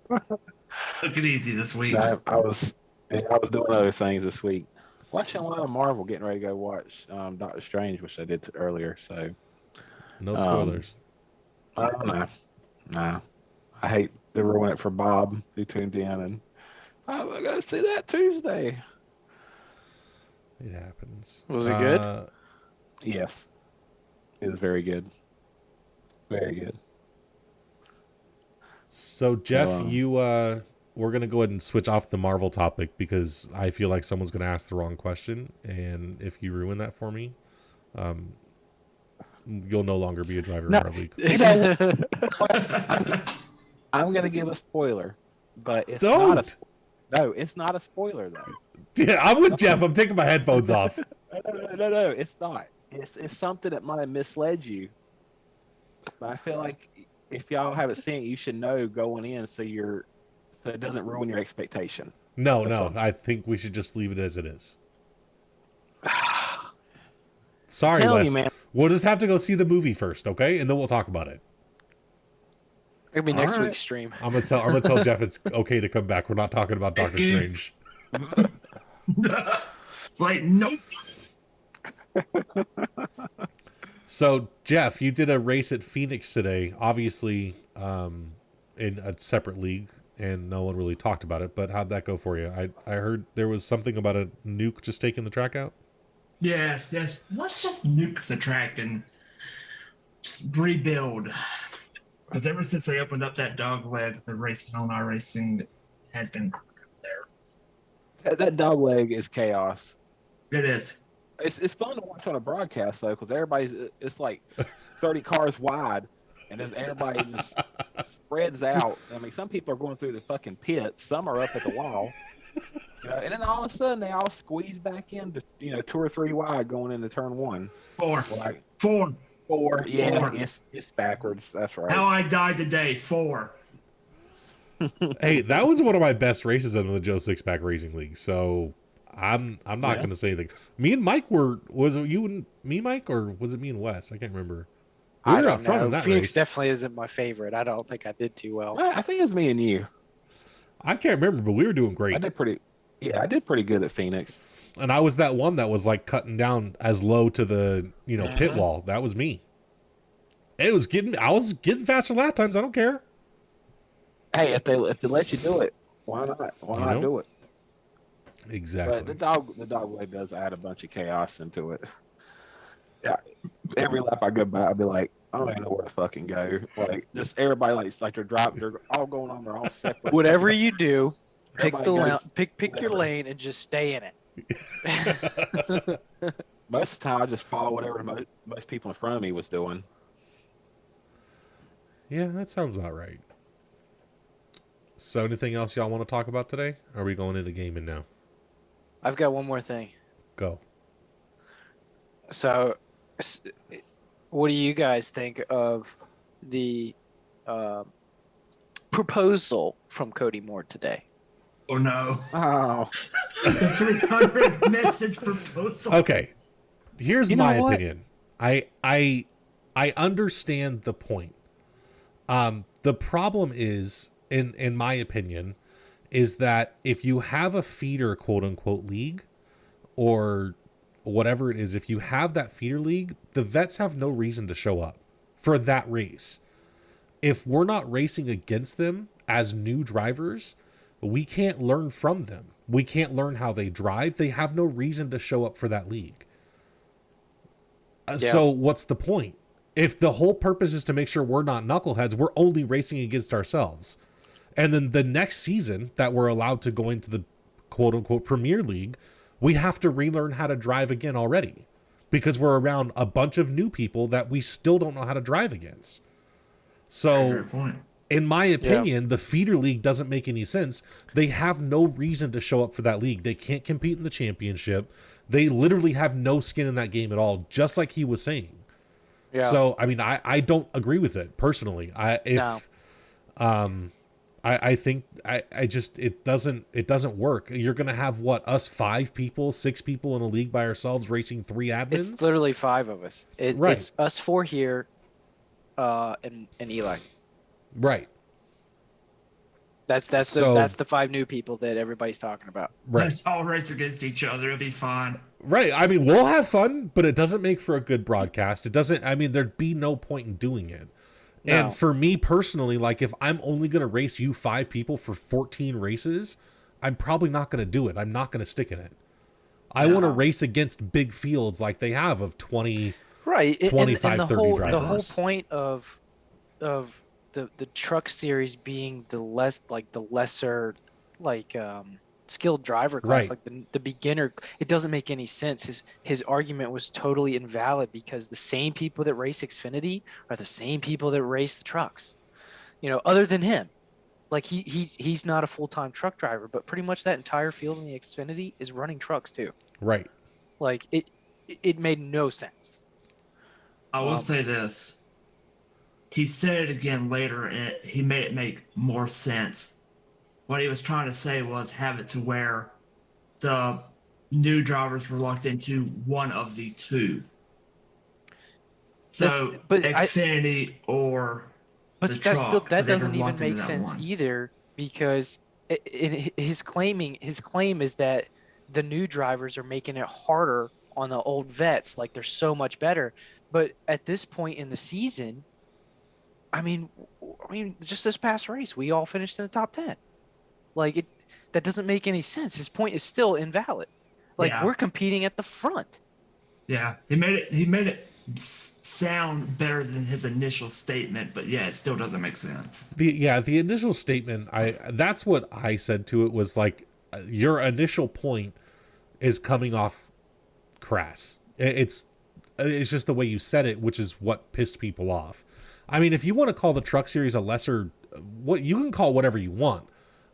Took it easy this week. No, I was doing other things this week. Watching a lot of Marvel, getting ready to go watch Doctor Strange, which I did earlier. So no spoilers. I don't know. Nah, I hate to ruin it for Bob who tuned in, and I was going to see that Tuesday. It happens. Was it good? Yes, it was very good. Very good. So Jeff, we're going to go ahead and switch off the Marvel topic because I feel like someone's going to ask the wrong question. And if you ruin that for me, you'll no longer be a driver in our league. I'm going to give a spoiler, but it's it's not a spoiler though. Yeah, I'm with Jeff. I'm taking my headphones off. No, it's not. It's something that might have misled you. But I feel like if y'all haven't seen it, you should know going in so it doesn't ruin your expectation. No, I think we should just leave it as it is. Sorry, Wes. Man. We'll just have to go see the movie first, okay? And then we'll talk about it. It'll be next week's stream. I'm gonna tell Jeff it's okay to come back. We're not talking about Doctor Strange. It's like, nope. So, Jeff, you did a race at Phoenix today, obviously in a separate league, and no one really talked about it, but how'd that go for you? I heard there was something about a nuke just taking the track out? Yes. Let's just nuke the track and rebuild. Because ever since they opened up that dog leg, the racing on iRacing has been there. That dog leg is chaos. It is. It's fun to watch on a broadcast though, because it's like 30 cars wide, and as everybody just spreads out. I mean, some people are going through the fucking pits, some are up at the wall, and then all of a sudden they all squeeze back into 2 or 3 wide going into turn 1. Four. Yeah, Four. It's backwards. That's right. How I died today. 4. Hey, that was one of my best races in the Joe Sixpack Racing League. So I'm not going to say anything. Me and Mike was it you and me, Mike, or was it me and Wes? I can't remember. We I were don't out front know. in that Phoenix race. definitely isn't my favorite. I don't think I did too well. I think it's me and you. I can't remember, but we were doing great. I did pretty good at Phoenix. And I was that one that was like cutting down as low to the pit wall. That was me. I was getting faster lap times. I don't care. Hey, if they let you do it, why not? Why not do it? Exactly. But the dog leg does add a bunch of chaos into it. Yeah, every lap I go by, I'll be like, I don't even know where to fucking go. Like, just everybody like they're driving, they're all going on, they're all separate. Whatever you do, pick Everybody pick your lane and just stay in it. Most of the time, I just follow whatever most people in front of me was doing. Yeah, that sounds about right. So, anything else y'all want to talk about today? Or are we going into gaming now? I've got one more thing. Go. So, what do you guys think of the proposal from Cody Moore today. Oh no. Oh, The 300 message proposal. Okay, here's You know my what? opinion. I understand the point. The problem is, in my opinion, is that if you have a feeder quote unquote league, or whatever it is, if you have that feeder league, the vets have no reason to show up for that race. If we're not racing against them as new drivers, we can't learn from them. We can't learn how they drive. They have no reason to show up for that league. So what's the point? If the whole purpose is to make sure we're not knuckleheads, we're only racing against ourselves. And then the next season that we're allowed to go into the quote unquote Premier League, we have to relearn how to drive again already, because we're around a bunch of new people that we still don't know how to drive against. So Fair point. in my opinion, the feeder league doesn't make any sense. They have no reason to show up for that league. They can't compete in the championship. They literally have no skin in that game at all, just like he was saying. Yeah. So, I mean, I don't agree with it personally. I think it doesn't work. You're going to have us 5 people, 6 people in a league by ourselves racing 3 admins. It's literally 5 of us. Right. It's us 4 here, and Eli. Right. That's the 5 new people that everybody's talking about. Right. Let's all race against each other. It'll be fine. Right. I mean, we'll have fun, but it doesn't make for a good broadcast. It doesn't, I mean, there'd be no point in doing it. No. And for me personally, like if I'm only going to race you 5 people for 14 races, I'm probably not going to do it. I'm not going to stick in it. I want to race against big fields like they have of 20, right. 25, and the 30 whole, drivers. The whole point of the truck series being the lesser skilled driver class, Right. like the beginner, it doesn't make any sense. His argument was totally invalid because the same people that race Xfinity are the same people that race the trucks. You know, other than him. Like he's not a full-time truck driver, but pretty much that entire field in the Xfinity is running trucks too. Right. Like it made no sense. I will say this. He said it again later, and he made it make more sense. What he was trying to say was have it to where the new drivers were locked into one of the 2. So, Xfinity or but the that's truck, still, but that they were doesn't even locked into make that sense one. either, because his claim is that the new drivers are making it harder on the old vets, like they're so much better. But at this point in the season, I mean, just this past race, we all finished in the top 10. Like that doesn't make any sense. His point is still invalid. Like we're competing at the front. Yeah, he made it sound better than his initial statement, but yeah, it still doesn't make sense. The initial statement, that's what I said to it, was like, your initial point is coming off crass. It's just the way you said it, which is what pissed people off. I mean, if you want to call the truck series a lesser, what you can call whatever you want.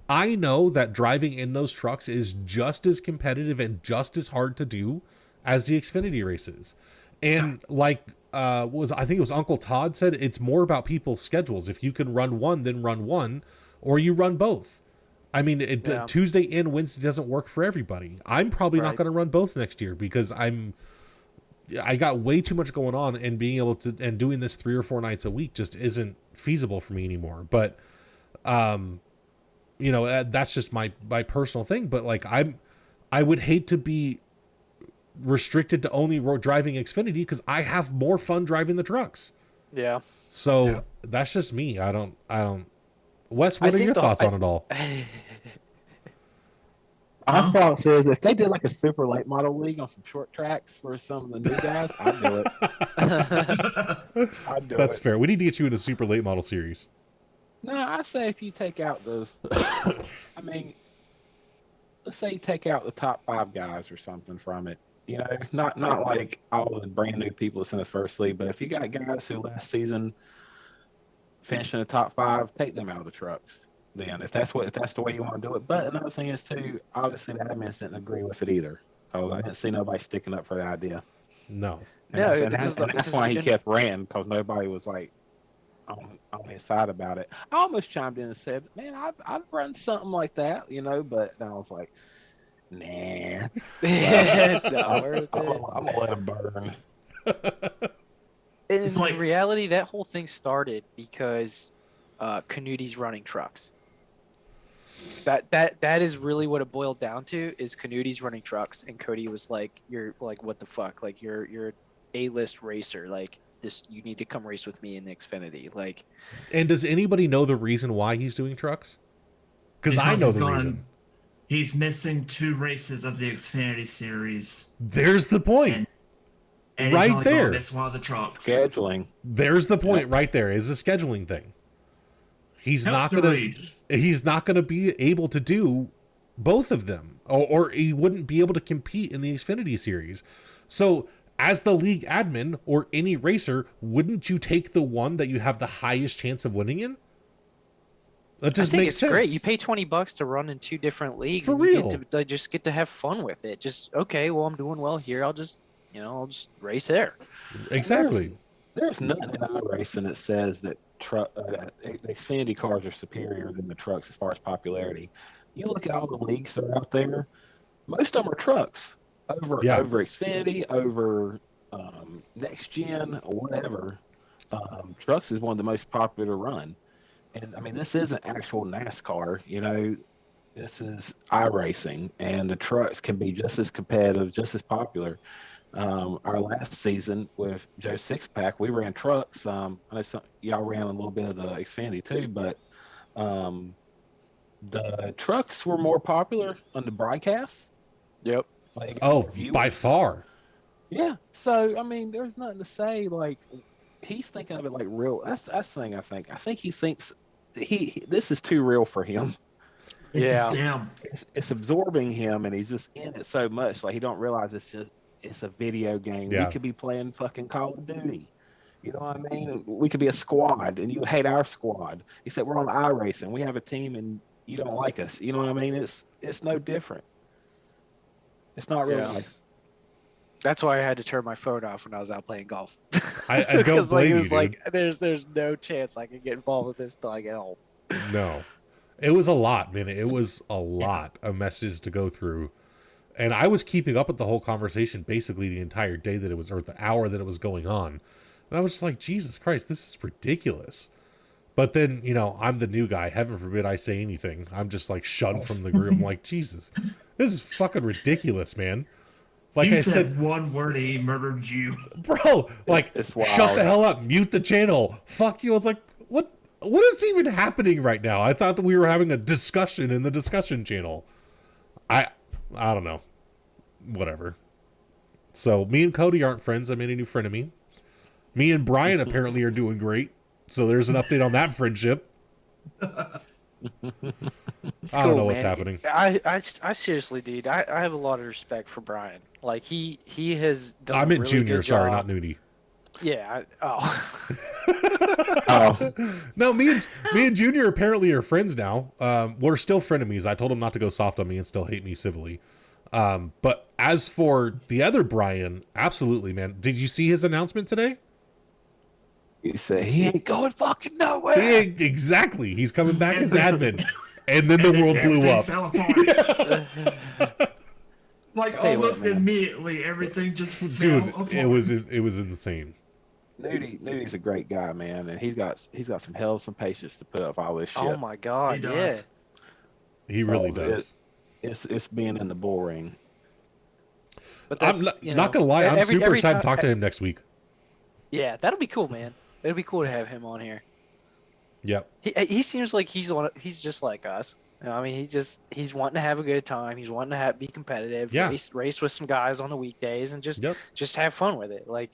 I know that driving in those trucks is just as competitive and just as hard to do as the Xfinity races. And I think it was Uncle Todd said, it's more about people's schedules. If you can run one, then run one, or you run both. I mean, Tuesday and Wednesday doesn't work for everybody. I'm probably not going to run both next year because I got way too much going on, and being able to, and doing this 3 or 4 nights a week just isn't feasible for me anymore. But, you know, that's just my personal thing. But like, I would hate to be restricted to only driving Xfinity because I have more fun driving the trucks. Yeah. So that's just me. I don't. Wes, what are your thoughts on it all? my thoughts is if they did like a super late model league on some short tracks for some of the new guys, I'd do it. That's fair. We need to get you in a super late model series. No, I say if you take out those, I mean, let's say you take out the top 5 guys or something from it. You know, not like all the brand new people that's in the first league, but if you got guys who last season finished in the top 5, take them out of the trucks. Then, if that's the way you want to do it. But another thing is too, obviously the admins didn't agree with it either. So I didn't see nobody sticking up for the idea. No. And that's why he kept ranting, because nobody was like on his side about it. I almost chimed in and said, "Man, I'd run something like that, you know," but then I was like, "Nah, It's not worth it. I'm gonna let him burn." In It's like- reality, that whole thing started because Canute's running trucks. That is really what it boiled down to. Is Canute's running trucks, and Cody was like, "You're like, what the fuck? Like, you're A-list racer. Like, this, you need to come race with me in the Xfinity." Like, And does anybody know the reason why he's doing trucks? Because I know he's the reason. He's missing 2 races of the Xfinity series. There's the point. And Right he's only there. gonna miss one of the trucks. Scheduling. There's the point right there. Is a scheduling thing. He's Helps not to gonna. read. He's not gonna be able to do both of them, or he wouldn't be able to compete in the Xfinity series. So, as the league admin or any racer, wouldn't you take the one that you have the highest chance of winning in? That just I think makes it's sense. great. You pay $20 to run in 2 different leagues, For and real. you get to just get to have fun with it. Just okay. Well, I'm doing well here. I'll just race there. Exactly. There's nothing in iRacing that says that the Xfinity cars are superior than the trucks as far as popularity. You look at all the leagues that are out there, most of them are trucks over Xfinity, over Next Gen, or whatever. Trucks is one of the most popular to run. And I mean, this isn't actual NASCAR, you know, this is iRacing, and the trucks can be just as competitive, just as popular. Our last season with Joe Sixpack, we ran trucks. I know y'all ran a little bit of the Xfinity too, but the trucks were more popular on the broadcast. Yep. Like, Oh, by far. yeah. So I mean, there's nothing to say. Like, he's thinking of it like real. That's the thing. I think he thinks this is too real for him. It's Yeah. a sim. It's absorbing him, and he's just in it so much. Like, he don't realize it's a video game. Yeah. We could be playing fucking Call of Duty. You know what I mean? We could be a squad, and you hate our squad. Except we're on iRacing. We have a team, and you don't like us. You know what I mean? It's no different. It's not really Yeah. like. That's why I had to turn my phone off when I was out playing golf. I don't Because like blame it you, was dude. like there's no chance I could get involved with this thing at all. No. It was a lot, man. It was a lot of messages to go through. And I was keeping up with the whole conversation basically the entire day that it was, or the hour that it was going on. And I was just like, Jesus Christ, this is ridiculous. But then, you know, I'm the new guy. Heaven forbid I say anything. I'm just like shunned from the group. I'm like, Jesus, this is fucking ridiculous, man. Like You I said said, one word, he murdered you. bro, like, It's wild. shut the hell up, mute the channel, fuck you. It's like, what is even happening right now? I thought that we were having a discussion in the discussion channel. I don't know. Whatever. So me and Cody aren't friends. I made a new friend of me. Me and Brian apparently are doing great. So there's an update on that friendship. It's I don't cool, know what's man. happening. I seriously, dude, I have a lot of respect for Brian. Like he has done. I'm a in really junior, good sorry, job. not nudie. Yeah. Oh. Oh, No, me and Junior apparently are friends now. We're still frenemies. I told him not to go soft on me and still hate me civilly. But as for the other Brian, absolutely, man. Did you see his announcement today? you say he ain't going fucking nowhere. Exactly. He's coming back as admin. And then the And then world blew everything up. fell apart. Like Tell you what, almost man. immediately, everything just fell Dude, apart. it was insane. Nudie's a great guy, man, and he's got some hell of some patience to put up all this shit. Oh my God. He Yeah. does. He really Oh, does. It's being in the bull ring. But I'm that's, not gonna lie, I'm super every excited time- to talk to him next week. Yeah, that'll be cool, man. It'll be cool to have him on here. Yep. He seems like he's just like us. You know, I mean, he's wanting to have a good time. He's wanting to be competitive. Yeah. Race with some guys on the weekdays and just have fun with it. Like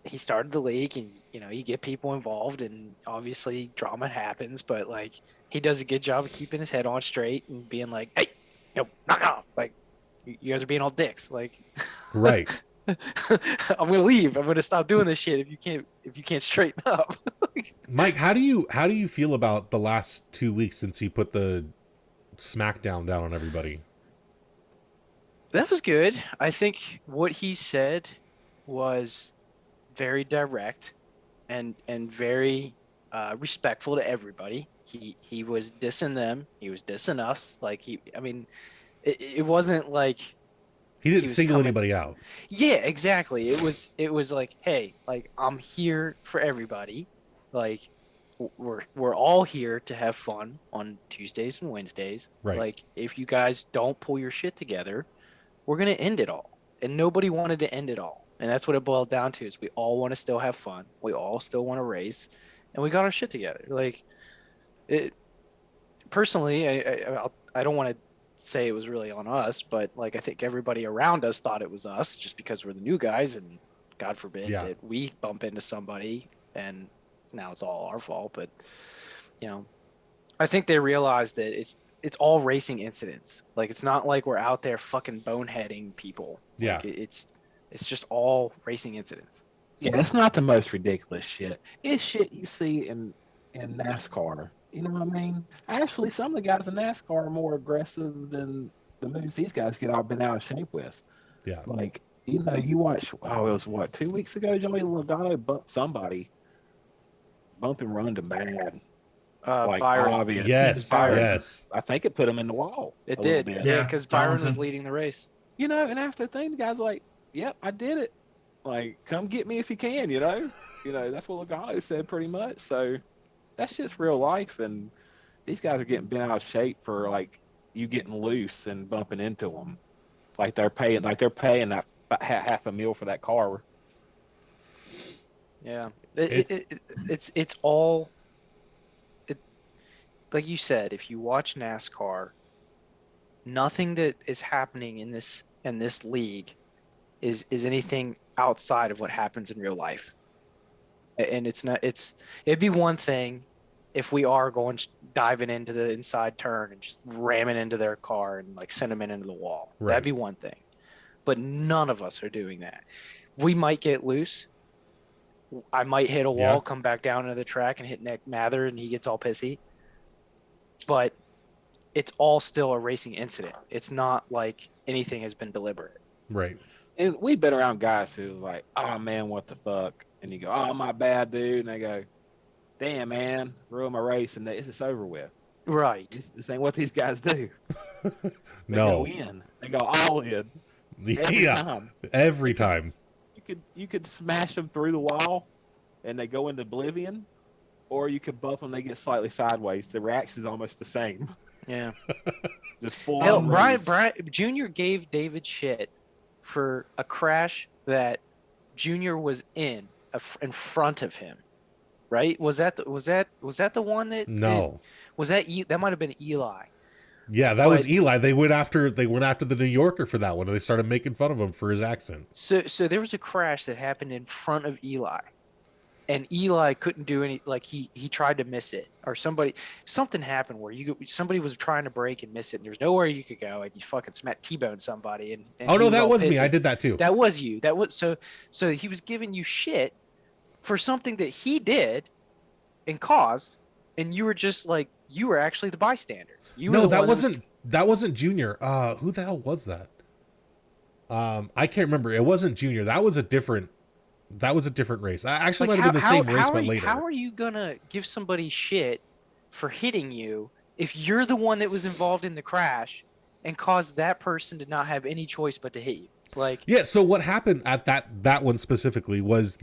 he started the league, and you know, you get people involved, and obviously drama happens. But like he does a good job of keeping his head on straight and being like, "Hey, knock off!" Like you guys are being all dicks. Like, Right. I'm gonna leave. I'm gonna stop doing this shit if you can't straighten up. Mike, how do you feel about the last 2 weeks since he put the smackdown down on everybody? That was good. I think what he said was very direct. and very respectful to everybody. He was dissing them. He was dissing us. Like I mean, it wasn't like He didn't was single coming. anybody out. Yeah, exactly. It was like, hey, like I'm here for everybody. Like we're all here to have fun on Tuesdays and Wednesdays. Right. Like if you guys don't pull your shit together, we're gonna end it all. And nobody wanted to end it all. And that's what it boiled down to is we all want to still have fun. We all still want to race, and we got our shit together. Like it personally, I don't want to say it was really on us, but like I think everybody around us thought it was us just because we're the new guys, and God forbid that we bump into somebody and now it's all our fault. But you know, I think they realized that it's all racing incidents. Like it's not like we're out there fucking boneheading people. Yeah. Like, it's just all racing incidents. Yeah, it's not the most ridiculous shit. It's shit you see in NASCAR. You know what I mean? Actually, some of the guys in NASCAR are more aggressive than the moves these guys get all been out of shape with. Yeah. Like, you know, you watch, it was what, 2 weeks ago, Joey Logano bumped somebody. Bump and run to bad. Like, Byron. obvious. Yes, Byron. yes. I think it put him in the wall. It a did. little bit. Yeah, because Byron was Darlington. leading the race. You know, and after the thing, the guy's like, yep, I did it. Like, come get me if you can, you know? That's what Logano said pretty much. So that's just real life. And these guys are getting bent out of shape for, like, you getting loose and bumping into them. Like they're paying that half a meal for that car. Yeah. It's all, like you said, if you watch NASCAR, nothing that is happening in this league is anything outside of what happens in real life. And it'd be one thing if we are diving into the inside turn and just ramming into their car and like send them into the wall. Right. That'd be one thing. But none of us are doing that. We might get loose. I might hit a wall, come back down into the track and hit Nick Mather, and he gets all pissy. But it's all still a racing incident. It's not like anything has been deliberate. Right. And we've been around guys who are like, oh man, what the fuck? And you go, oh, my bad, dude. And they go, damn, man, ruined my race, and it's over with. Right. This ain't what these guys do. They No. go in. They go all in. Every time. You could smash them through the wall, and they go into oblivion, or you could bump them. They get slightly sideways. The reaction is almost the same. Yeah. Just full. Hell, Brian Jr. gave David shit for a crash that Jr. was in front of him. Right? Was that the one that? No. That might have been Eli. Yeah, that was Eli. They went after the New Yorker for that one, and they started making fun of him for his accent. So there was a crash that happened in front of Eli, and Eli couldn't do any. Like he tried to miss it, or something happened where somebody was trying to brake and miss it, and there was nowhere you could go, and you fucking T-boned somebody. And oh no, that was me. I did that too. That was you. That was so he was giving you shit for something that he did and caused, and you were just like you were actually the bystander. That wasn't Junior. Who the hell was that? I can't remember. It wasn't Junior. That was a different race. I actually might have been the same race, but later. How are you gonna give somebody shit for hitting you if you're the one that was involved in the crash and caused that person to not have any choice but to hit you? Like, yeah. So what happened at that one specifically was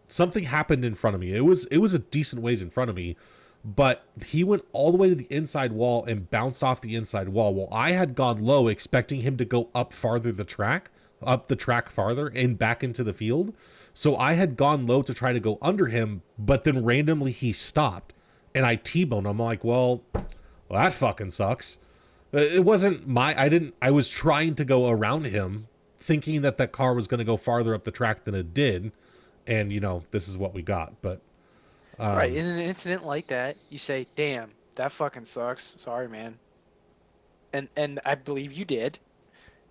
something happened in front of me. It was a decent ways in front of me. But he went all the way to the inside wall and bounced off the inside wall. Well, I had gone low, expecting him to go up the track farther and back into the field. So I had gone low to try to go under him, but then randomly he stopped and I T-boned him. I'm like, well, that fucking sucks. It wasn't I was trying to go around him thinking that car was going to go farther up the track than it did. And, this is what we got. But right, in an incident like that, you say, "Damn, that fucking sucks. Sorry, man." And I believe you did.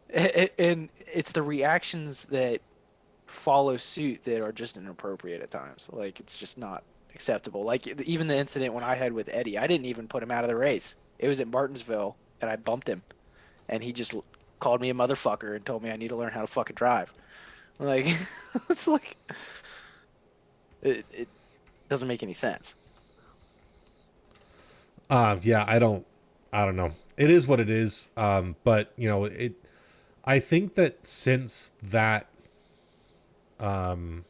And it's the reactions that follow suit that are just inappropriate at times. Like it's just not acceptable. Like even the incident when I had with Eddie, I didn't even put him out of the race. It was at Martinsville, and I bumped him, and he just called me a motherfucker and told me I need to learn how to fucking drive. Like it's like. It doesn't make any sense. Yeah, I don't know. It is what it is. But you know, I think that since that SmackDown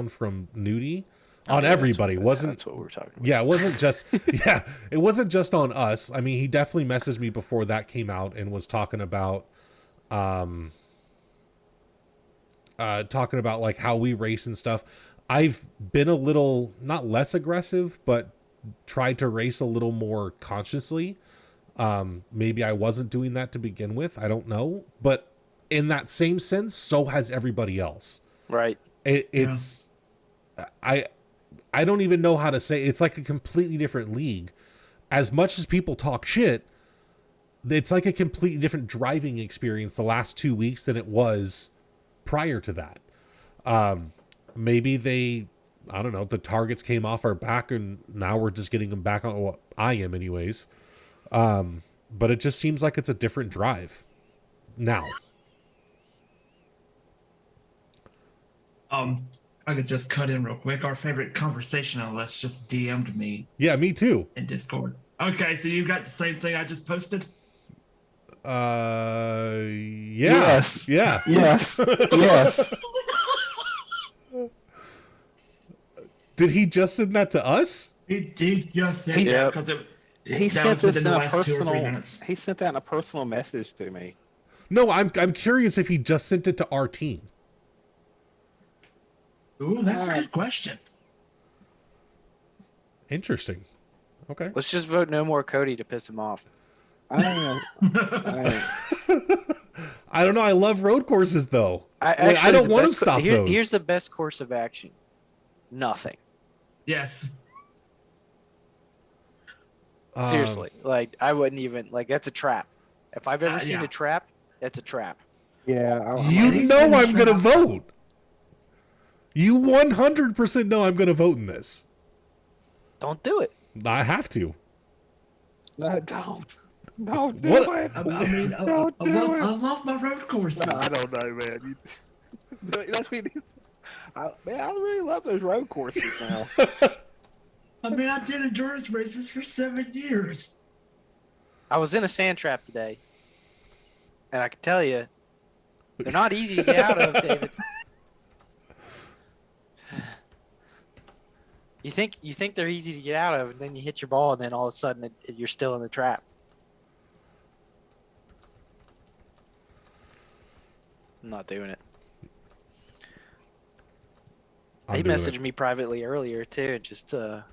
from Nudie on everybody That's what we're talking about. Yeah, it wasn't just it wasn't just on us. I mean, he definitely messaged me before that came out and was talking about like how we race and stuff. I've been a little, not less aggressive, but tried to race a little more consciously. Maybe I wasn't doing that to begin with. I don't know. But in that same sense, so has everybody else. Right. It's I don't even know how to say. It's like a completely different league. As much as people talk shit, it's like a completely different driving experience the last 2 weeks than it was prior to that. Maybe I don't know, the targets came off our back and now we're just getting them back on. Well, I am anyways. But it just seems like it's a different drive now. I could just cut in real quick. Our favorite conversationalist just DM'd me Yeah, me too. in Discord. Okay, so you got the same thing I just posted? Yeah. Yes. Yeah. Yes. Yes. Did he just send that to us? He just said He- that because He that sent was this within in the a last 2 or 3 personal. minutes. He sent that in a personal message to me. No, I'm curious if he just sent it to our team. Ooh, that's a good question. Interesting. Okay. Let's just vote no more Cody to piss him off. I I don't know. I love road courses though. I Actually, don't the want to best stop those. Here's the best course of action. Nothing. Yes. Seriously. Like, I wouldn't even, like, that's a trap. If I've ever seen yeah. a trap, that's a trap. yeah. You He know sends I'm going to traps. vote. You 100% know I'm going to vote in this. Don't do it. I have to. No, don't. Don't do What- it. I mean, Don't do it. I love my road courses. I don't know, man. That's what I really love those road courses now. I mean, I did endurance races for 7 years. I was in a sand trap today, and I can tell you, they're not easy to get out of, David. You think they're easy to get out of, and then you hit your ball, and then all of a sudden you're still in the trap. I'm not doing it. I'm He doing messaged it. me privately earlier too. Just oh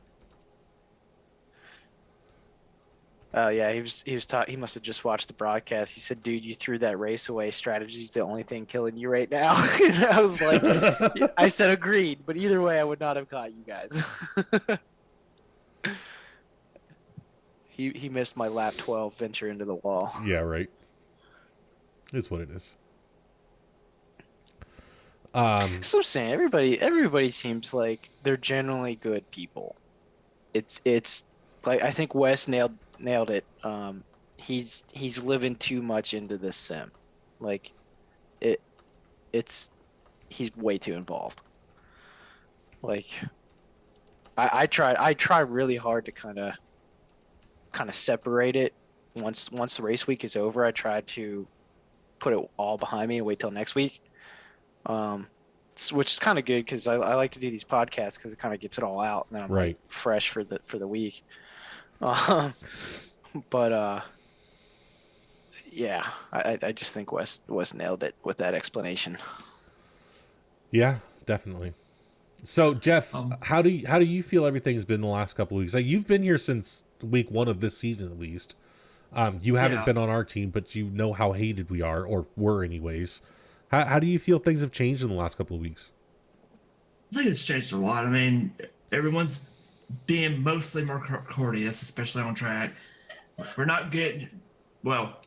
yeah, he must have just watched the broadcast. He said, "Dude, you threw that race away. Strategy's the only thing killing you right now." And I was like, I said agreed, but either way, I would not have caught you guys. He missed my lap 12 venture into the wall. Yeah, right. Is what it is. Um, So I'm saying everybody seems like they're generally good people. It's like I think Wes nailed it. He's living too much into this sim. Like he's way too involved. Like I try really hard to kind of separate it. Once the race week is over, I try to put it all behind me and wait till next week. Which is kind of good because I like to do these podcasts because it kind of gets it all out and then I'm Right. like, fresh for the week. Yeah, I just think Wes nailed it with that explanation. yeah, definitely. So Jeff, how do you feel everything's been the last couple of weeks? Like you've been here since week 1 of this season at least. You haven't Yeah. been on our team, but you know how hated we are, or were anyways. How do you feel things have changed in the last couple of weeks? I think it's changed a lot. I mean, everyone's being mostly more courteous, especially on track. We're not getting, well,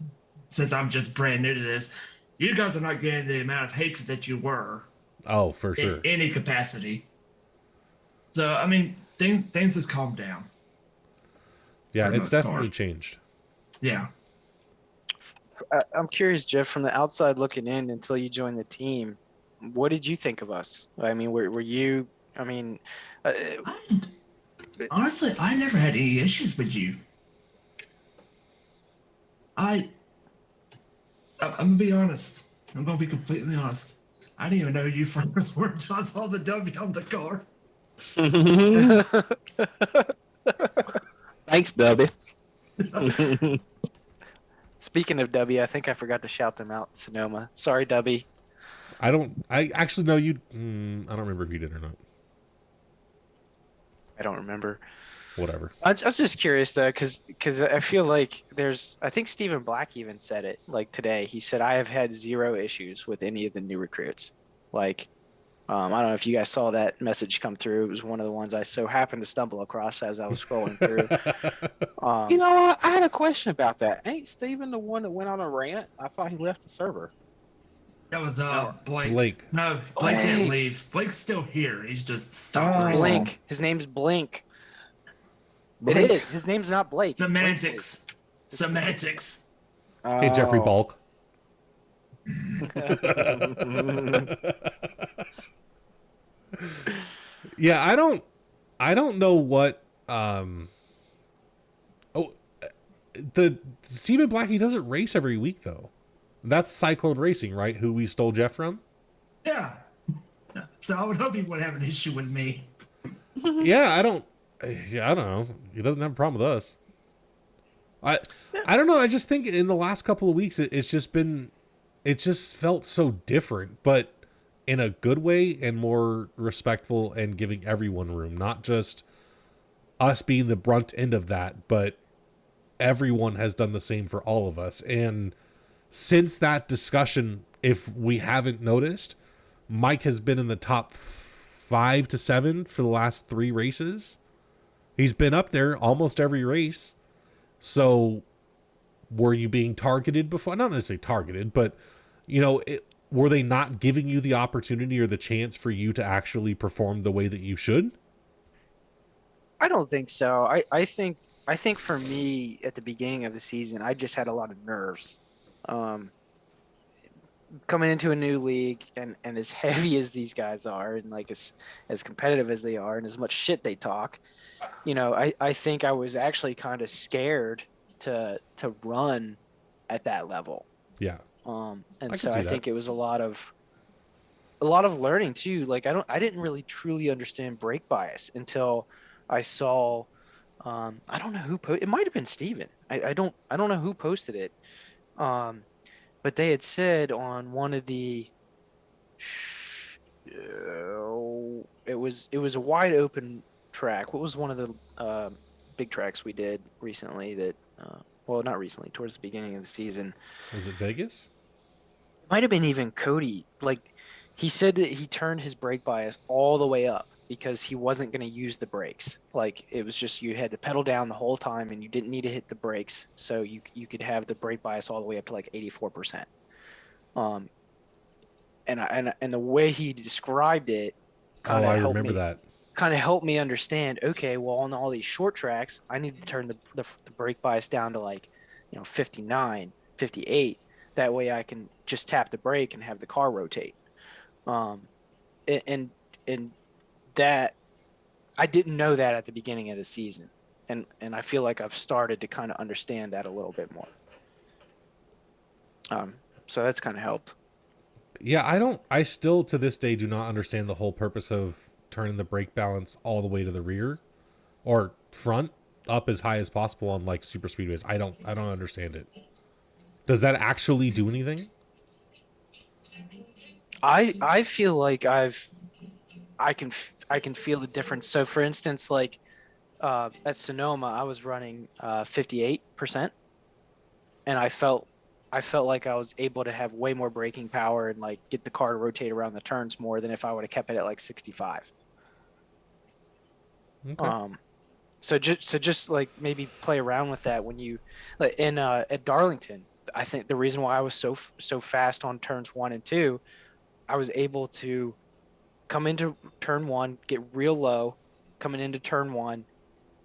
since I'm just brand new to this, you guys are not getting the amount of hatred that you were Oh, for sure. in any capacity. So, I mean, things has calmed down. Yeah, for it's most definitely part. changed. Yeah. I'm curious, Jeff, from the outside looking in until you joined the team, what did you think of us? I mean, were you I mean, Honestly, I never had any issues with you. I'm gonna be honest. I'm gonna be completely honest. I didn't even know who you first were until I saw the W on the car. Thanks, Dubby. speaking of W, I think I forgot to shout them out. Sonoma. Sorry, W. I actually know you. I don't remember if you did or not. I don't remember. Whatever. I was just curious though, because I feel like I think Stephen Black even said it like today. He said, I have had zero issues with any of the new recruits. Like, I don't know if you guys saw that message come through. It was one of the ones I so happened to stumble across as I was scrolling through. You know what? I had a question about that. Ain't Steven the one that went on a rant? I thought he left the server. That was Blake. Blake. No, Blake didn't leave. Blake's still here. He's just stopped Oh. racing. Blink. His name's Blink. Blake? It is. His name's not Blake. It's Blink. Semantics. Semantics. Hey, Jeffrey Oh. Bulk. Yeah, I don't know what the Stephen Black, he doesn't race every week though. That's Cyclone Racing, right? Who we stole Jeff from? Yeah. So I would hope he would have an issue with me. Yeah, I don't know. He doesn't have a problem with us. I don't know. I just think in the last couple of weeks it just felt so different, but in a good way and more respectful and giving everyone room, not just us being the brunt end of that, but everyone has done the same for all of us. And since that discussion, if we haven't noticed, Mike has been in the top 5 to 7 for the last 3 races. He's been up there almost every race. So were you being targeted before? Not necessarily targeted, but were they not giving you the opportunity or the chance for you to actually perform the way that you should? I don't think so. I think for me at the beginning of the season, I just had a lot of nerves. Coming into a new league and as heavy as these guys are and like as competitive as they are and as much shit they talk, I think I was actually kind of scared to run at that level. Yeah. And so I think it was a lot of learning too. Like I didn't really truly understand brake bias until I saw I don't know who it might have been Steven. I don't know who posted it. But they had said on one of the it was a wide open track. What was one of the big tracks we did recently that well, not recently, towards the beginning of the season. Was it Vegas? It might have been even Cody. Like he said that he turned his brake bias all the way up because he wasn't going to use the brakes. Like it was just you had to pedal down the whole time and you didn't need to hit the brakes, so you could have the brake bias all the way up to like 84%. And the way he described it kind of I remember that. Kind of helped me understand. Okay, well on all these short tracks, I need to turn the brake bias down to like 59, 58. That way I can just tap the brake and have the car rotate. And that I didn't know that at the beginning of the season, and I feel like I've started to kind of understand that a little bit more. So that's kind of helped. Yeah, I still to this day do not understand the whole purpose of turning the brake balance all the way to the rear or front up as high as possible on like super speedways. I don't understand it. Does that actually do anything? I feel like I can feel the difference. So for instance, like at Sonoma, I was running 58%, and I felt like I was able to have way more braking power and like get the car to rotate around the turns more than if I would have kept it at like 65. Okay. So just like maybe play around with that when you like at Darlington. I think the reason why I was so fast on turns 1 and 2, I was able to come into turn 1, get real low, coming into turn 1,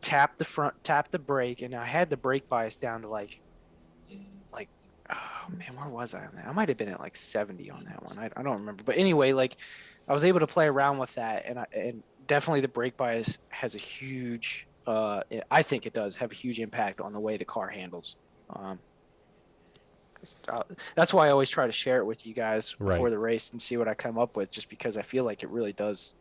tap the brake, and I had the brake bias down to like oh man, where was I on that? I might have been at like 70 on that one. I don't remember, but anyway, like I was able to play around with that, and definitely the brake bias has a huge. I think it does have a huge impact on the way the car handles. That's why I always try to share it with you guys before the race and see what I come up with, just because I feel like it really does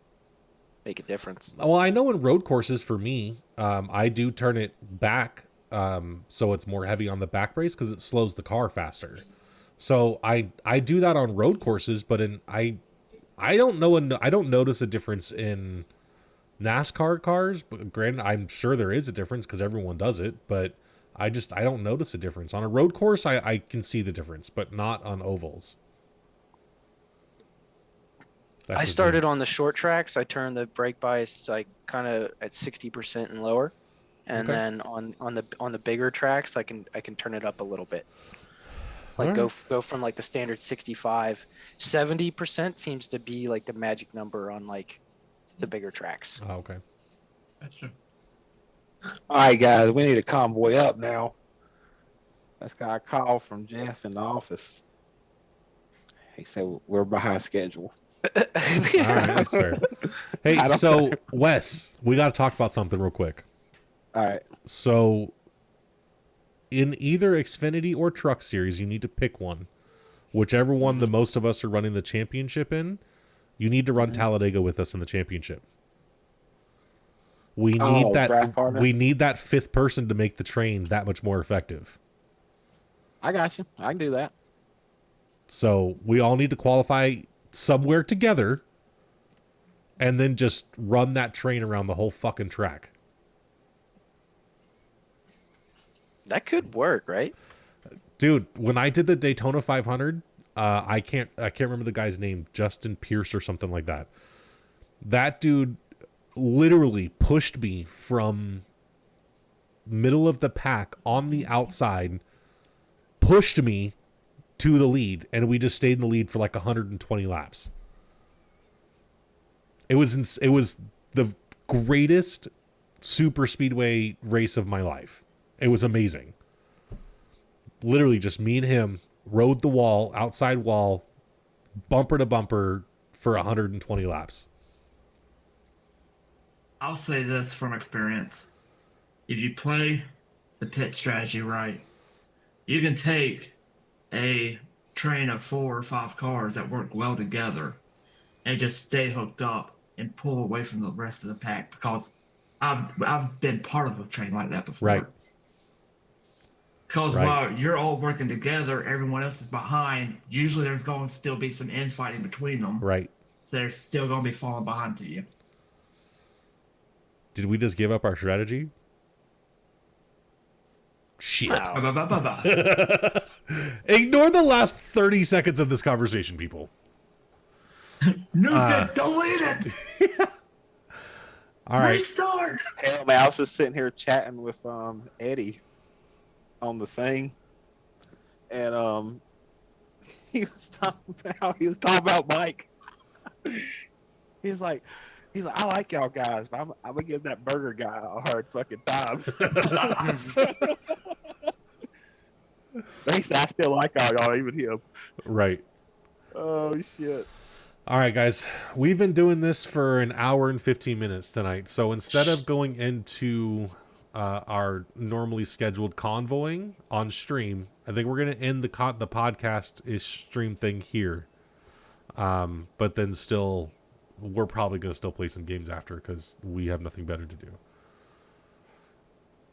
make a difference. Well, I know in road courses for me, I do turn it back so it's more heavy on the back brace because it slows the car faster. So I do that on road courses, but I don't know, I don't notice a difference in NASCAR cars. But granted, I'm sure there is a difference because everyone does it, but I don't notice a difference. On a road course, I can see the difference, but not on ovals. I started on the short tracks. I turned the brake bias like kind of at 60% and lower, and then on the bigger tracks, I can turn it up a little bit. Like go from like the standard 65, 70% seems to be like the magic number on like the bigger tracks. Oh, okay. Gotcha. All right, guys, we need a convoy up now. That's got a call from Jeff in the office. He said we're behind schedule. All right, that's fair. Hey, so Wes, we got to talk about something real quick. All right. So, in either Xfinity or Truck Series, you need to pick one. Whichever one the most of us are running the championship in, you need to run Talladega with us in the championship. We need We need that fifth person to make the train that much more effective. I got you. I can do that. So we all need to qualify somewhere together, and then just run that train around the whole fucking track. That could work, right? Dude, when I did the Daytona 500, I can't remember the guy's name, Justin Pierce or something like that. That dude literally pushed me from middle of the pack on the outside, pushed me to the lead, and we just stayed in the lead for like 120 laps. It was the greatest super speedway race of my life. It was amazing. Literally just me and him rode the wall, outside wall, bumper to bumper for 120 laps. I'll say this from experience. If you play the pit strategy right, you can take a train of 4 or 5 cars that work well together and just stay hooked up and pull away from the rest of the pack, because I've been part of a train like that before. Right. Because while you're all working together, everyone else is behind. Usually there's going to still be some infighting between them. Right. So they're still going to be falling behind to you. Did we just give up our strategy? Shit. Wow. Ignore the last 30 seconds of this conversation, people. Nuke it! Delete it! All right. Restart! Hell, man, I was just sitting here chatting with Eddie on the thing, and he was talking about Mike. He's like, I like y'all guys, but I'm gonna give that burger guy a hard fucking time. They say I still like all y'all, even him. Right. Oh shit. All right, guys. We've been doing this for an hour and 15 minutes tonight. So instead of going into our normally scheduled convoying on stream, I think we're going to end the podcast-ish stream thing here. But then still, we're probably going to still play some games after because we have nothing better to do.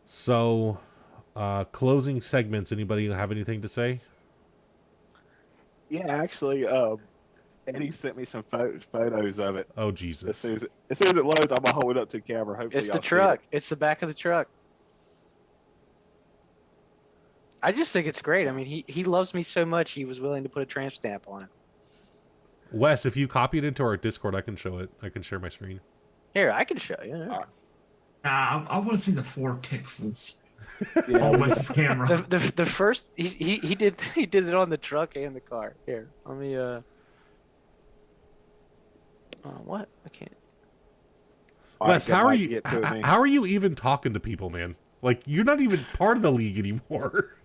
So, closing segments. Anybody have anything to say? Yeah, actually, Eddie sent me some photos of it. Oh, Jesus. As soon as it loads, I'm going to hold it up to the camera. Hopefully It's the truck. It's the back of the truck. I just think it's great. I mean, he loves me so much, he was willing to put a tramp stamp on it. Wes, if you copy it into our Discord, I can show it. I can share my screen. Here, I can show you. I want to see the 4 pixels Yeah, on Wes's camera. The first he did it on the truck and the car. Here, let me what? I can't. Wes, how are you even talking to people, man? Like, you're not even part of the league anymore.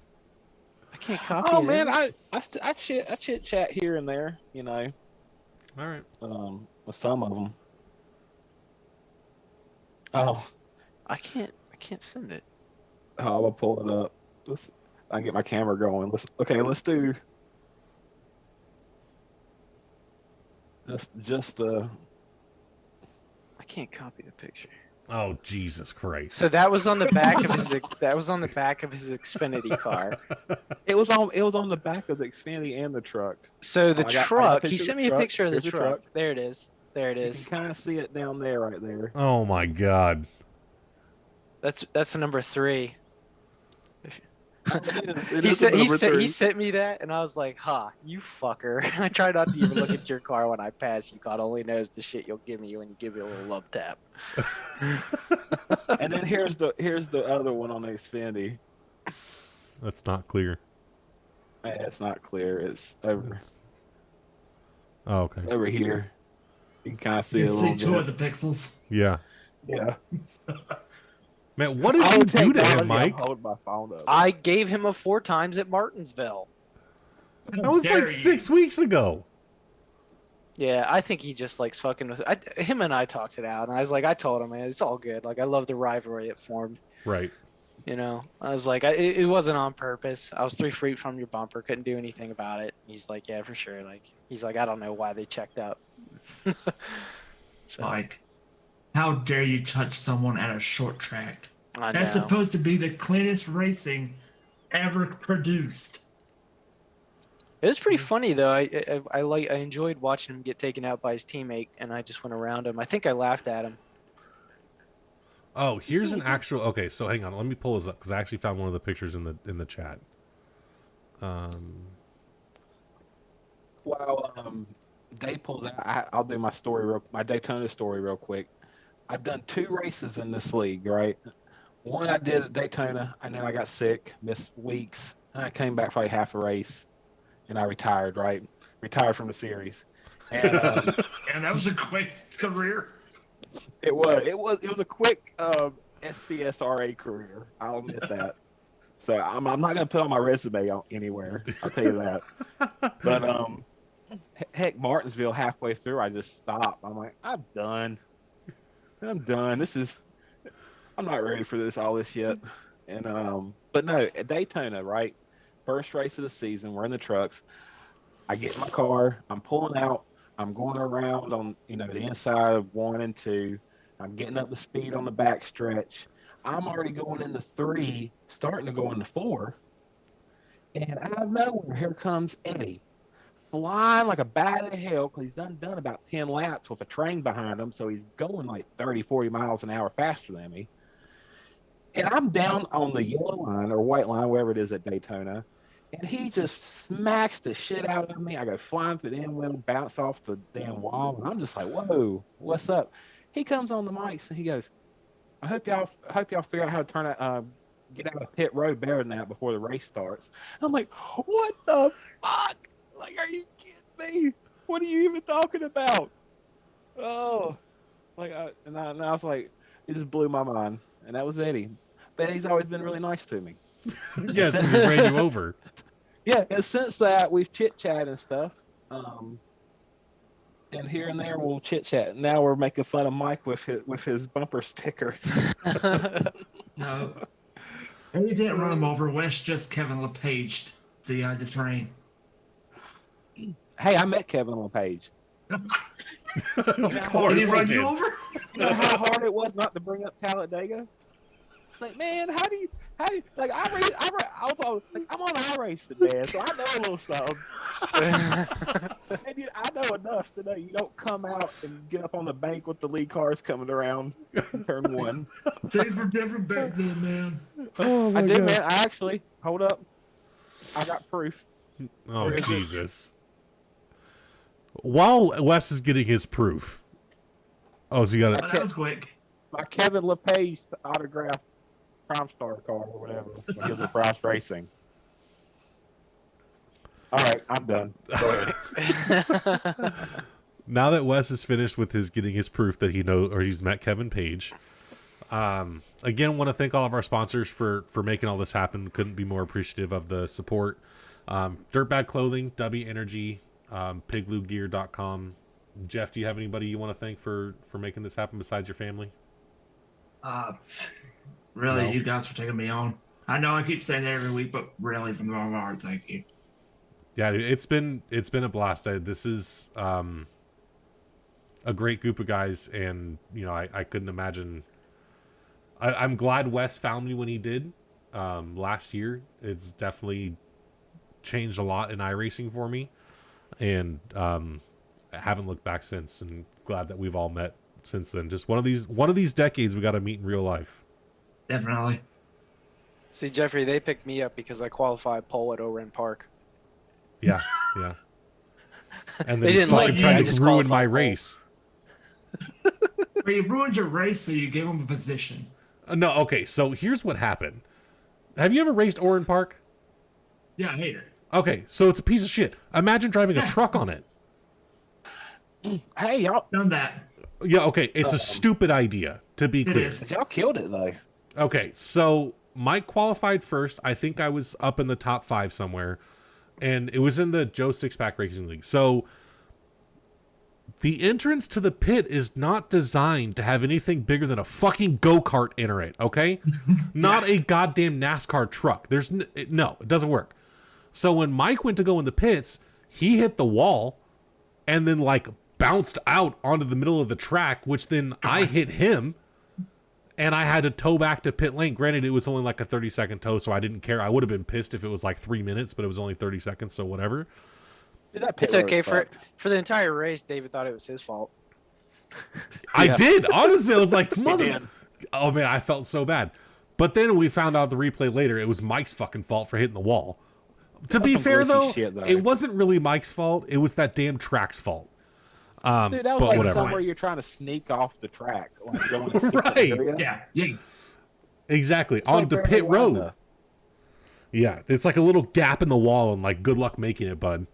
I can't copy. Oh man, I chit chat here and there, you know. All right. With some of them. Oh, I can't send it. I'm gonna pull it up. I can get my camera going. Let's do just I can't copy the picture. Oh, Jesus Christ. So that was on the back of his Xfinity car. It was on the back of the Xfinity and the truck. So the I got a truck, he picture of sent the me a truck. picture of the Here's the truck. truck. There it is. There it You is. can kind of see it down there, right there. Oh my God. That's the number 3. It He is said the he number said 3. he sent me that, and I was like, "Ha, you fucker!" I try not to even look at your car when I pass you. God only knows the shit you'll give me when you give me a little love tap. And then here's the other one on the Xfinity. That's not clear. It's not clear. It's over. Oh, okay. It's over here. You can kind of see You it can a see little 2 bit. of the pixels. Yeah. Yeah. Man, what did you do to him, Mike? Hold my phone up. I gave him a 4 times at Martinsville. That was Dare like you. 6 weeks ago. Yeah, I think he just likes fucking with him, and I talked it out, and I was like, I told him, man, it's all good. Like, I love the rivalry it formed. Right. You know, I was like, it wasn't on purpose. I was 3 feet from your bumper, couldn't do anything about it. He's like, yeah, for sure. Like, he's like, I don't know why they checked out. So, Like, how dare you touch someone at a short track? I That's know. supposed to be the cleanest racing ever produced. It was pretty funny though. I enjoyed watching him get taken out by his teammate, and I just went around him. I think I laughed at him. Oh, here's an actual. Okay, so hang on. Let me pull this up because I actually found one of the pictures in the chat. While Dave pulls out, I'll do my Daytona story real quick. I've done 2 races in this league, right? One I did at Daytona, and then I got sick, missed weeks, and I came back for like half a race, and I retired, right? Retired from the series. And And that was a quick career. it was a quick SCSRA career. I'll admit that. So I'm not gonna put on my resume anywhere. I'll tell you that. But heck, Martinsville halfway through, I just stopped. I'm like, I'm done. I'm not ready for all this yet. And but no, at Daytona, right? First race of the season, we're in the trucks. I get in my car, I'm pulling out, I'm going around on the inside of 1 and 2. I'm getting up the speed on the back stretch. I'm already going into 3, starting to go into 4. And out of nowhere, here comes Eddie, flying like a bat out of hell because he's done about 10 laps with a train behind him. So he's going like 30, 40 miles an hour faster than me. And I'm down on the yellow line or white line, wherever it is at Daytona. And he just smacks the shit out of me. I go flying through the end wheel, bounce off the damn wall. And I'm just like, whoa, what's up? He comes on the mics and he goes, I hope y'all figure out how to get out of pit road better than that before the race starts. I'm like, what the fuck? Like, are you kidding me? What are you even talking about? Oh, like, and I was like, it just blew my mind. And that was Eddie. But he's always been really nice to me. Yeah, because he ran you over. Yeah, and since that, we've chit-chat and stuff. And here and there, we'll chit-chat. Now we're making fun of Mike with his bumper sticker. No. He didn't run him over. Wes just Kevin LePaged the terrain. Hey, I met Kevin LePage. Of course Did he run did. you over? You know how hard it was not to bring up Talladega? It's like, man, how do you like I was all, like, I'm on iRacing, man, so I know a little something. And I know enough to know you don't come out and get up on the bank with the lead cars coming around in turn 1. Things were different back then, man. Oh my I did, God. man. I actually hold up. I got proof. Oh, Where is it? Jesus. While Wes is getting his proof. Oh, so you got it. That was quick. My Kevin LePage autographed Prime Star car or whatever. Because of Price Racing. All right, I'm done. Go ahead. Now that Wes is finished with his getting his proof that he's met Kevin Page. Again, want to thank all of our sponsors for making all this happen. Couldn't be more appreciative of the support. Dirtbag Clothing, W Energy, piglugear.com. Jeff, do you have anybody you want to thank for making this happen besides your family? Really, No. you guys for taking me on. I know I keep saying that every week, but really, from the bottom of my heart, thank you. Yeah, dude, it's been a blast. This is a great group of guys, and I couldn't imagine. I'm glad Wes found me when he did last year. It's definitely changed a lot in iRacing for me, and I haven't looked back since. And glad that we've all met since then. Just one of these decades we got to meet in real life. Definitely. See, Jeffrey, they picked me up because I qualified pole at Oren Park. Yeah, yeah. And They then didn't fucking like me, tried I to just ruin my qualified pole. race. But you ruined your race, so you gave him a position. No, okay. So here's what happened. Have you ever raced Oren Park? Yeah, I hate it. Okay, so it's a piece of shit. Imagine driving a truck on it. Hey, y'all, Done that. Yeah, okay. It's a stupid idea, to be It clear. is. y'all killed it though. Okay, so Mike qualified first. I think I was up in the top 5 somewhere. And it was in the Joe Six-Pack Racing League. So the entrance to the pit is not designed to have anything bigger than a fucking go-kart enter it, okay? Not a goddamn NASCAR truck. No, it doesn't work. So when Mike went to go in the pits, he hit the wall and then like bounced out onto the middle of the track, which then I hit him and I had to tow back to pit lane. Granted, it was only like a 30-second tow, so I didn't care. I would have been pissed if it was like 3 minutes, but it was only 30 seconds, so whatever. Dude, that pit It's road okay sucked. for the entire race. David thought it was his fault. I Yeah. did. Honestly, I was like, He mother. did. Oh man, I felt so bad. But then we found out the replay later, it was Mike's fucking fault for hitting the wall. To be some fair glitchy though, shit, though. it wasn't really Mike's fault. It was that damn track's fault. Dude, that was but like whatever. somewhere you're trying to sneak off the track, like going to secret Right. area. Yeah, yeah. Exactly. It's like On the barely pit wide road. enough. Yeah, it's like a little gap in the wall, and like, good luck making it, bud.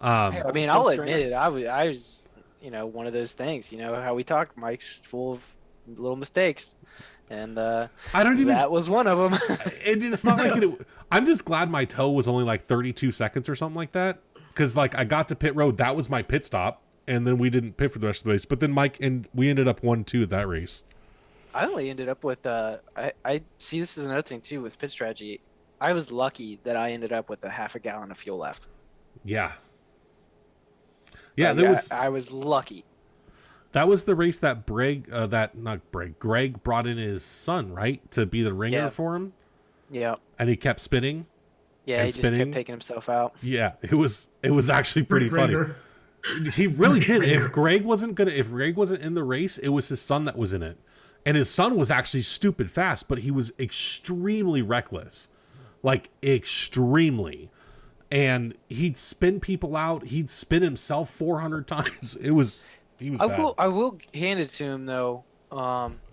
Hey, I mean, I'll admit it. I was, one of those things. You know how we talk. Mike's full of little mistakes, and I don't even. that was one of them. It's not like it. I'm just glad my tow was only like 32 seconds or something like that, because like I got to pit road, that was my pit stop, and then we didn't pit for the rest of the race. But then Mike and we ended up 1-2 at that race. I only ended up with I see this is another thing too with pit strategy. I was lucky that I ended up with a half a gallon of fuel left. Yeah. Yeah, Like, there was. I was lucky. That was the race that Greg brought in his son, right, to be the ringer Yeah. for him, Yeah. and he kept spinning. Yeah, And he just spinning. kept taking himself out. Yeah, it was actually pretty funny. Ringer. He really did. If Greg wasn't in the race, it was his son that was in it. And his son was actually stupid fast, but he was extremely reckless. Like extremely. And he'd spin people out. He'd spin himself 400 times. He was bad. I will hand it to him though.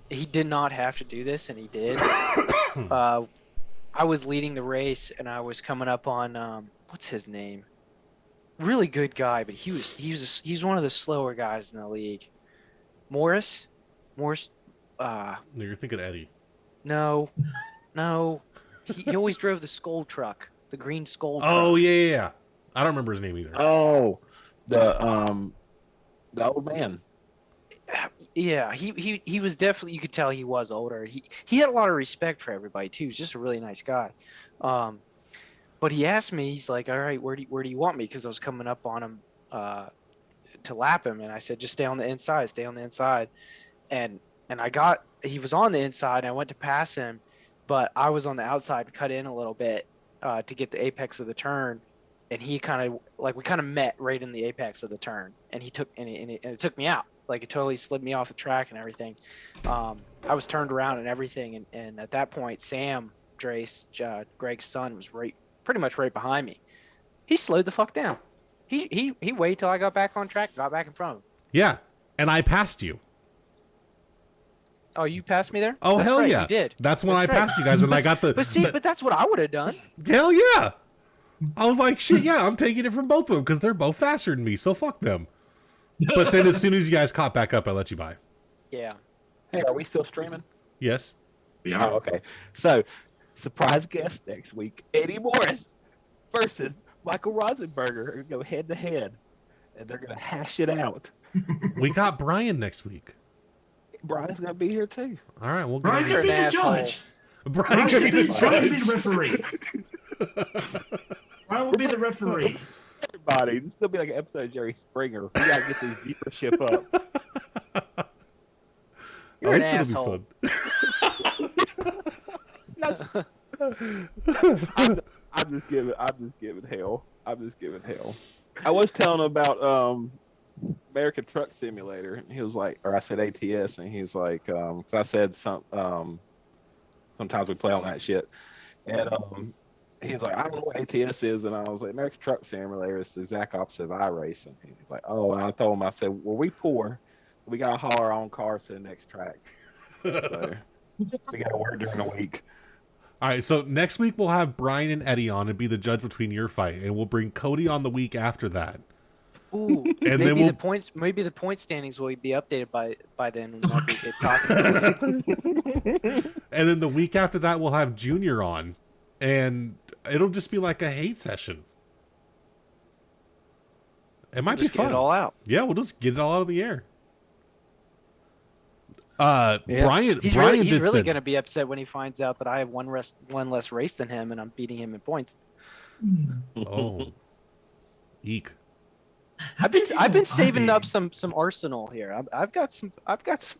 He did not have to do this, and he did. I was leading the race, and I was coming up on what's his name? Really good guy, but he's one of the slower guys in the league. Morris. No, you're thinking Eddie. No. He always drove the Skoll truck, the green Skoll truck. Oh yeah. I don't remember his name either. Oh, the old man. Yeah, he was definitely, you could tell he was older. He had a lot of respect for everybody too. He was just a really nice guy. But he asked me, he's like, "All right, where do you want me?" Because I was coming up on him to lap him, and I said, "Just stay on the inside, And he was on the inside, and I went to pass him, but I was on the outside, cut in a little bit to get the apex of the turn, and we kind of met right in the apex of the turn, and it took me out. Like, it totally slid me off the track and everything. I was turned around and everything, and at that point, Sam Drace, Greg's son, was pretty much right behind me. He slowed the fuck down. He waited till I got back on track, got back in front of him. Yeah, and I passed you. Oh, you passed me there? Oh, That's hell right, yeah. you did. That's when That's I right. passed you guys, and I got the... But that's what I would have done. Hell yeah. I was like, shit, yeah, I'm taking it from both of them, because they're both faster than me, so fuck them. But then as soon as you guys caught back up, I let you by. Yeah. Hey, are we still streaming? Yes. Yeah. Oh, okay. So, surprise guest next week: Eddie Morris versus Michael Rosenberger. Go head to head, and they're gonna hash it out. We got Brian next week. Brian's gonna be here too. All right, we'll Brian get could be an the asshole. judge. Brian could be the Brian could be judge. the referee. Brian will be the referee. Everybody, this is gonna be like an episode of Jerry Springer. We gotta get this viewership up. You're an this asshole. I'm just giving hell. I'm just giving hell. I was telling him about American Truck Simulator, and he was like, or I said ATS, and he's like, 'cause I said sometimes we play on that shit, and he's like, I don't know what ATS is, and I was like, American Truck Simulator is the exact opposite of iRacing. He's like, oh, and I told him, I said, well, we poor, we gotta haul our own cars to the next track, so we gotta work during the week. All right, so next week we'll have Brian and Eddie on and be the judge between your fight, and we'll bring Cody on the week after that. Ooh, And maybe then we'll- the points. Maybe the point standings will be updated by then. When we get talking. And then the week after that we'll have Junior on, and it'll just be like a hate session. It might Just be fun. get it all out. Yeah, we'll just get it all out of the air. Brian He's Brian really did going say, to be upset when he finds out that I have one less race than him, and I'm beating him in points. oh, eek. I've been saving up some arsenal here. I've got some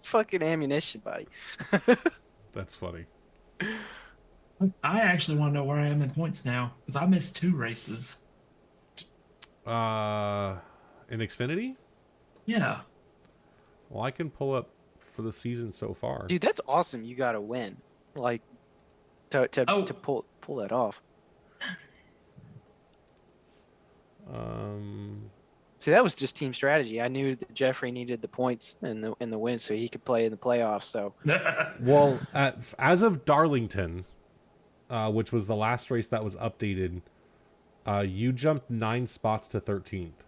fucking ammunition, buddy. That's funny. I actually want to know where I am in points now because I missed 2 races. In Xfinity? Yeah. Well, I can pull up for the season so far. Dude, that's awesome. You got to win, like to Oh. pull that off. See, that was just team strategy. I knew that Jeffrey needed the points in the win so he could play in the playoffs. So Well, as of Darlington, which was the last race that was updated, you jumped 9 spots to 13th.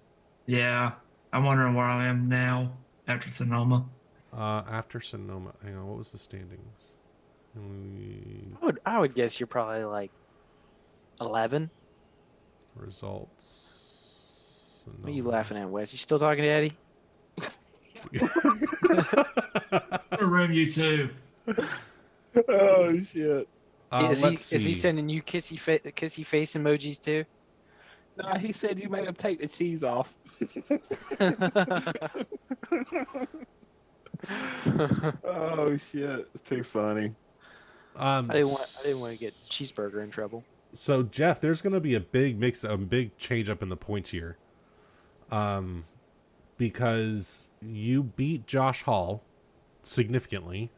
Yeah. I'm wondering where I am now after Sonoma. After Sonoma, hang on, what was the standings? I would guess you're probably like 11. Results. What are you laughing at, Wes? You still talking to Eddie? Room you too. Oh shit! Is let's he see. sending you kissy face emojis too? No, he said you made him take the cheese off. Oh shit! It's too funny. I didn't want to get Cheeseburger in trouble. So Jeff, there's going to be a big change up in the points here, because you beat Josh Hall significantly.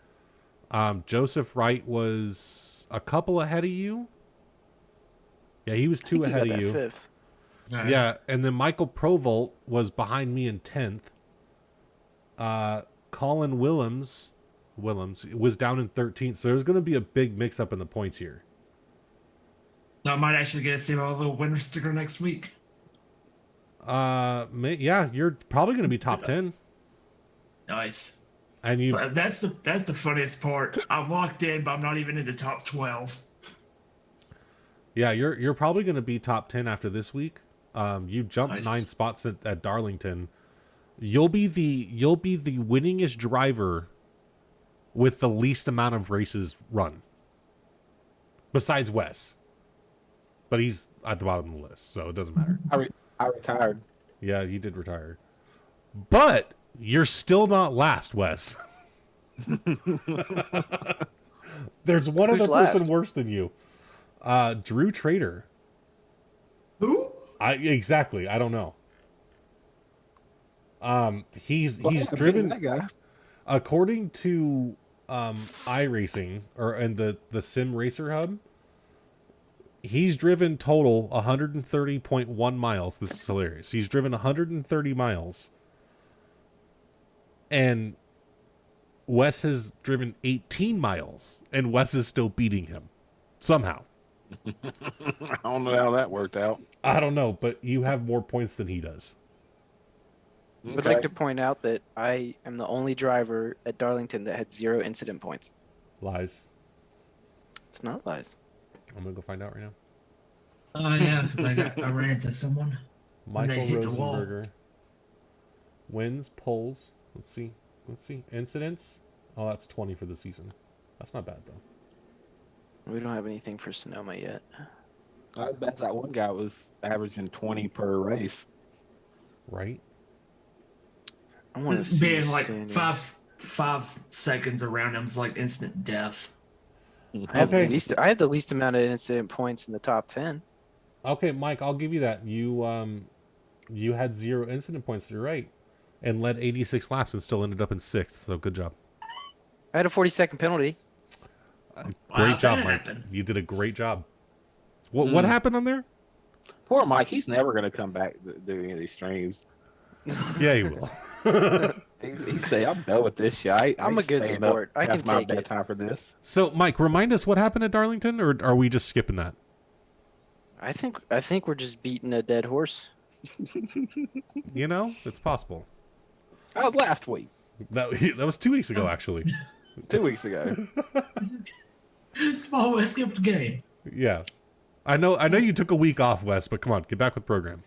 Joseph Wright was a couple ahead of you. Yeah, he was 2 ahead of you. 5th. Yeah, and then Michael Provolt was behind me in 10th. Colin Willems was down in 13th. So there's going to be a big mix-up in the points here. I might actually get to see my little winner sticker next week. Yeah, you're probably going to be top 10. Nice. And you, So that's the funniest part. I'm locked in, but I'm not even in the top 12. yeah, you're probably going to be top 10 after this week. You jumped Nice. 9 spots at Darlington. You'll be the winningest driver with the least amount of races run, besides Wes. But he's at the bottom of the list, so it doesn't matter. I retired. Yeah, you did retire. But you're still not last, Wes. There's one Who's other person last? worse than you. Drew Trader. Who? Exactly. I don't know. He's driven, that guy. according to iRacing and the Sim Racer Hub. He's driven total 130.1 miles. This is hilarious. He's driven 130 miles. And Wes has driven 18 miles. And Wes is still beating him. Somehow. I don't know how that worked out. I don't know, but you have more points than he does. Would like to point out that I am the only driver at Darlington that had 0 incident points. Lies. It's not lies. I'm going to go find out right now. Oh yeah, because I ran into someone. When they Michael hit the wall. Rosenberger. Wins, polls. Let's see. Incidents. Oh, that's 20 for the season. That's not bad though. We don't have anything for Sonoma yet. Not as bad as that one guy was averaging 20 per race. Right? I want to It's see being like standings. 5 seconds around him's like instant death. I have Okay. I have the least amount of incident points in the top 10. Okay, Mike, I'll give you that. You had 0 incident points, you're right. And led 86 laps and still ended up in 6th, so good job. I had a 40-second penalty. Great job, that Mike. happened. You did a great job. What happened on there? Poor Mike, he's never going to come back to do any of these streams. Yeah, he will. He say, I'm done with this shit. I'm a good sport. I can my take it. bedtime for this. So, Mike, remind us what happened at Darlington, or are we just skipping that? I think we're just beating a dead horse. You know, it's possible. That was last week. That was 2 weeks ago, actually. 2 weeks ago. Oh, I skipped the game. Yeah, I know you took a week off, Wes, but come on, get back with program.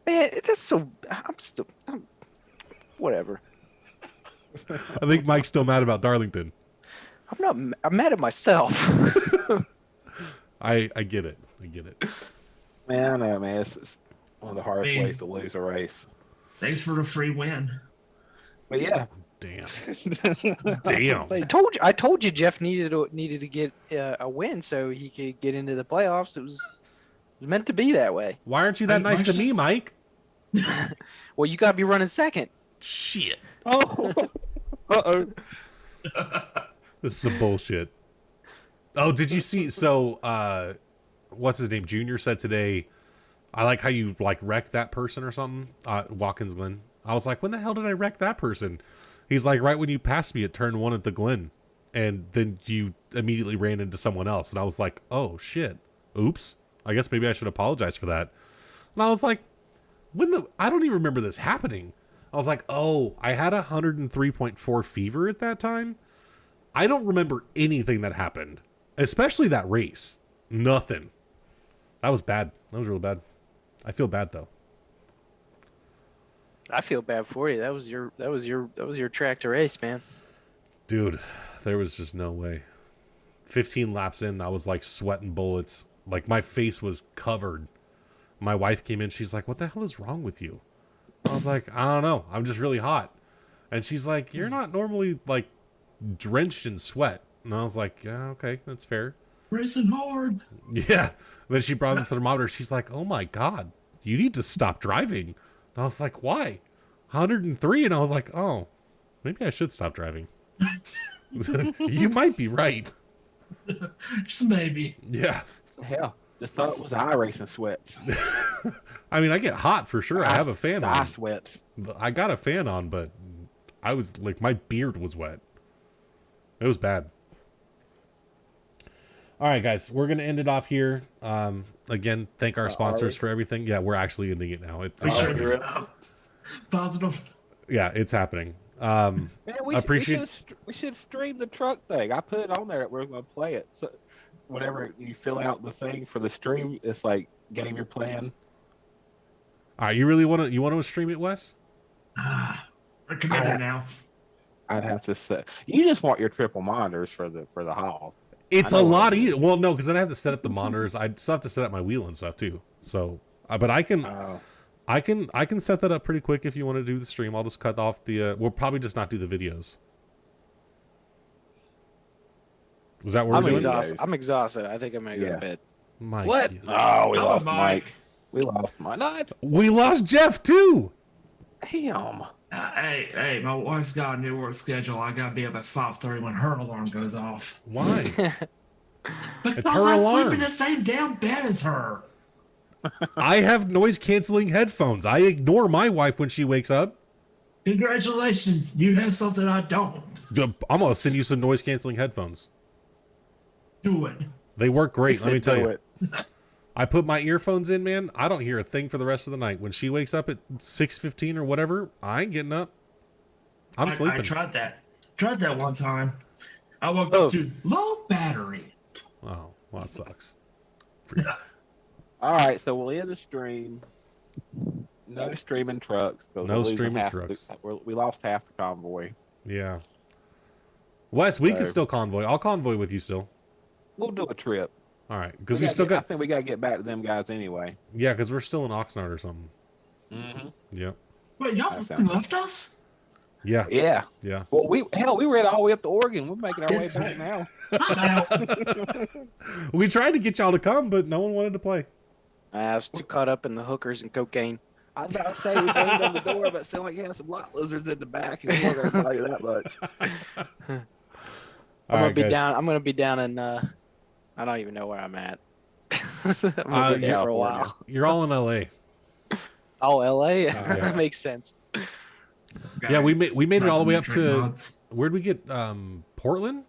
Man, that's so. Whatever. I think Mike's still mad about Darlington. I'm mad at myself. I get it. I get it. Man, I know, man. It's one of the hardest Man. ways to lose a race. Thanks for the free win. But yeah. Damn. Damn. I told you Jeff needed to get a win so he could get into the playoffs. It was meant to be that way. Why aren't you that nice to me, Mike? Well, you got to be running second. Shit. Oh. Uh-oh. This is some bullshit. Oh, did you see? So, what's his name? Junior said today, I like how you like wrecked that person or something. Watkins Glen. I was like, when the hell did I wreck that person? He's like, right when you passed me at turn 1 at the Glen, and then you immediately ran into someone else, and I was like, oh shit, oops. I guess maybe I should apologize for that. And I was like, I don't even remember this happening. I was like, oh, I had 103.4 fever at that time. I don't remember anything that happened, especially that race. Nothing. That was bad. That was real bad. I feel bad though. I feel bad for you. That was your track to race, man. Dude, there was just no way. 15 laps in, I was like sweating bullets. Like my face was covered. My wife came in. She's like, what the hell is wrong with you? I was like, I don't know. I'm just really hot. And she's like, you're not normally like drenched in sweat. And I was like, yeah, okay, that's fair. Racing hard. Yeah. Then she brought in the thermometer. She's like, oh my God, you need to stop driving. And I was like, why? 103. And I was like, oh, maybe I should stop driving. You might be right. Just maybe. Yeah. Hell, just thought it was iRacing sweats. I mean, I get hot for sure. I have a fan eye on. sweats. I got a fan on, but I was like, my beard was wet. It was bad. All right, guys, we're going to end it off here. Again, thank our sponsors for everything. Yeah, we're actually ending it now. We sure you're this positive. Yeah, it's happening. Man, we appreciate. should stream the truck thing. I put it on there that we're going to play it. So whenever you fill out the thing for the stream, it's like game you're playing. All right, you really want to stream it, Wes? We're committed now. I'd have to say, you just want your triple monitors for the haul. It's a lot easier. Well, no, because then I have to set up the monitors. I still have to set up my wheel and stuff too. So, but I can set that up pretty quick if you want to do the stream. I'll just cut off the. We'll probably just not do the videos. Was that what we're doing? I'm exhausted. I think I'm gonna go to bed. Mike, What? yeah. Oh, we lost Mike. Mike. We lost Mike. Not. We lost Jeff too. Damn. Hey, my wife's got a new work schedule. I gotta be up at 5:30 when her alarm goes off. Why? Because It's her I alarm. sleep in the same damn bed as her. I have noise canceling headphones. I ignore my wife when she wakes up. Congratulations, you have something I don't. I'm gonna send you some noise canceling headphones. Do it. They work great. Let me tell you. it. I put my earphones in, man. I don't hear a thing for the rest of the night. When she wakes up at 6:15 or whatever, I ain't getting up. I'm sleeping. I tried that. Tried that one time. I woke up to low battery. Oh, well, that sucks. All right, so we'll end the stream. No streaming trucks. 'Cause No we're losing streaming half trucks. we lost half the convoy. Yeah. Wes, we can So- still convoy. I'll convoy with you still. We'll do a trip. All right, because We we gotta still get- I got think we gotta get back to them guys anyway. yeah, because we're still in Oxnard or something. Mm-hmm. Yeah, Wait, y'all That fucking sounds- left us? yeah, Yeah. yeah. Well, we were all the way up to Oregon. We're making our way Yes, back sir. now. I'm out. We tried to get y'all to come, but no one wanted to play. I was too caught up in the hookers and cocaine. I was about to say we banged on the door, but it sounded like you had some lot lizards in the back, and we weren't gonna tell you that much. I'm All gonna right, be guys. down. I'm gonna be down in. I don't even know where I'm at. I'm gonna be there for a while. You're all in LA. Oh, LA. yeah. That makes sense. Yeah, we made it all the way up Drink to mods. where'd we get Portland?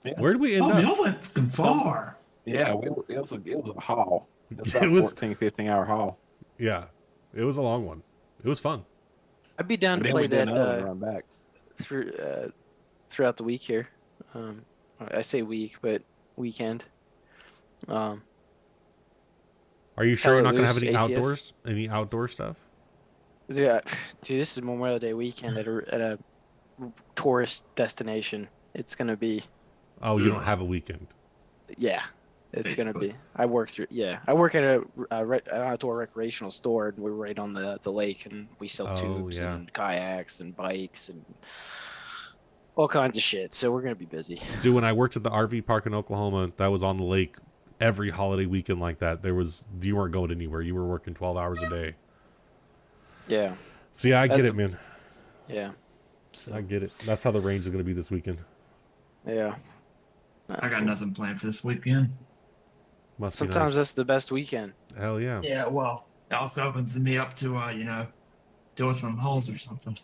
Yeah. Where did we end Oh, up? y'all went fucking far. Yeah, it was a haul. It was about It was- 14, 15-hour haul. Yeah, it was a long one. It was fun. I'd be down And to then play we did that another run back. throughout the week here. I say week, but weekend. Are you sure you're Hella not gonna have loose any ATS. outdoor stuff? Yeah, dude, this is Memorial Day weekend at a tourist destination. It's gonna be, Oh, you don't have a weekend. yeah, it's gonna Basically. be. I work at an outdoor recreational store, and we're right on the lake, and we sell Oh, tubes yeah. and kayaks and bikes and all kinds of shit. So we're gonna be busy. Dude, when I worked at the RV park in Oklahoma, that was on the lake every holiday weekend like that. You weren't going anywhere. You were working 12 hours a day. Yeah, So yeah, I get At it, man. yeah. So, I get it. That's how the range is going to be this weekend. yeah. I got nothing planned for this weekend. Must Sometimes be that's the best weekend. nice. Hell yeah. Yeah, well, it also opens me up to, doing some hauls or something.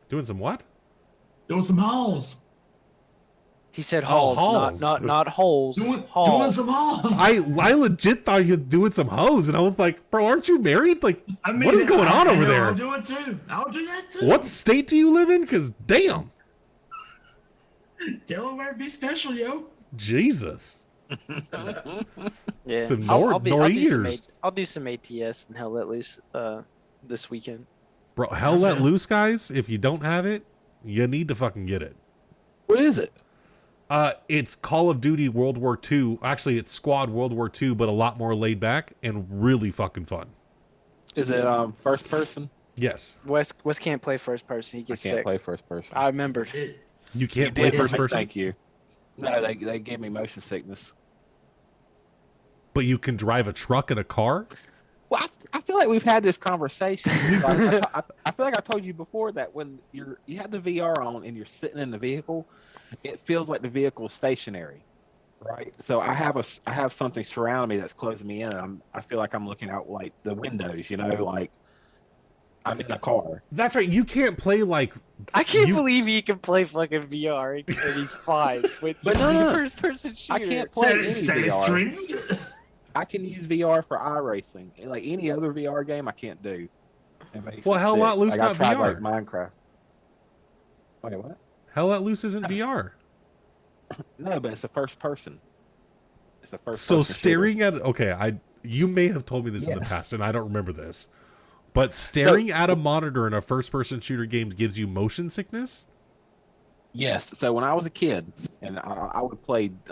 Doing some what? Doing some hauls. He said Oh, halls, halls. not holes. Doing halls. some hauls. I legit thought you was doing some hose, and I was like, bro, aren't you married? Like, what is going on over there? I'll do it too. I'll do that too. What state do you live in? Because damn, Delaware be special, yo. Jesus. Yeah, the I'll Nor'eaters. I'll do some ATS and Hell Let Loose this weekend. Bro, hell That's let it. loose, guys. If you don't have it, you need to fucking get it. What is it? It's Call of Duty World War II. Actually, it's Squad World War II, but a lot more laid back and really fucking fun. Is it first person? Yes. Wes can't play first person. He I gets can't sick. play first person. I remember. It, You can't You play did, first but person, Thank you. No, they gave me motion sickness. but you can drive a truck and a car? Well, I feel like we've had this conversation. I feel like I told you before that when you have the VR on and you're sitting in the vehicle, it feels like the vehicle is stationary, right? So I have something surrounding me that's closing me in. And I feel like I'm looking out like the windows, like I'm in a car. That's right. You can't play like... I can't you- believe he can play fucking VR and he's fine with But no. first person shooter. I can't play any steady VR. strings. I can use VR for iRacing. Like any other VR game, I can't do. It makes Well, me Hell sick. Let Loose like, I not tried, VR. like Minecraft. Wait, what? Hell Let Loose isn't VR. No, but it's a first person. It's a first. So person staring at... Okay, you may have told me this in the Yes. past, and I don't remember this. But staring at a monitor in a first-person shooter game gives you motion sickness? Yes. So when I was a kid, and I would play Duke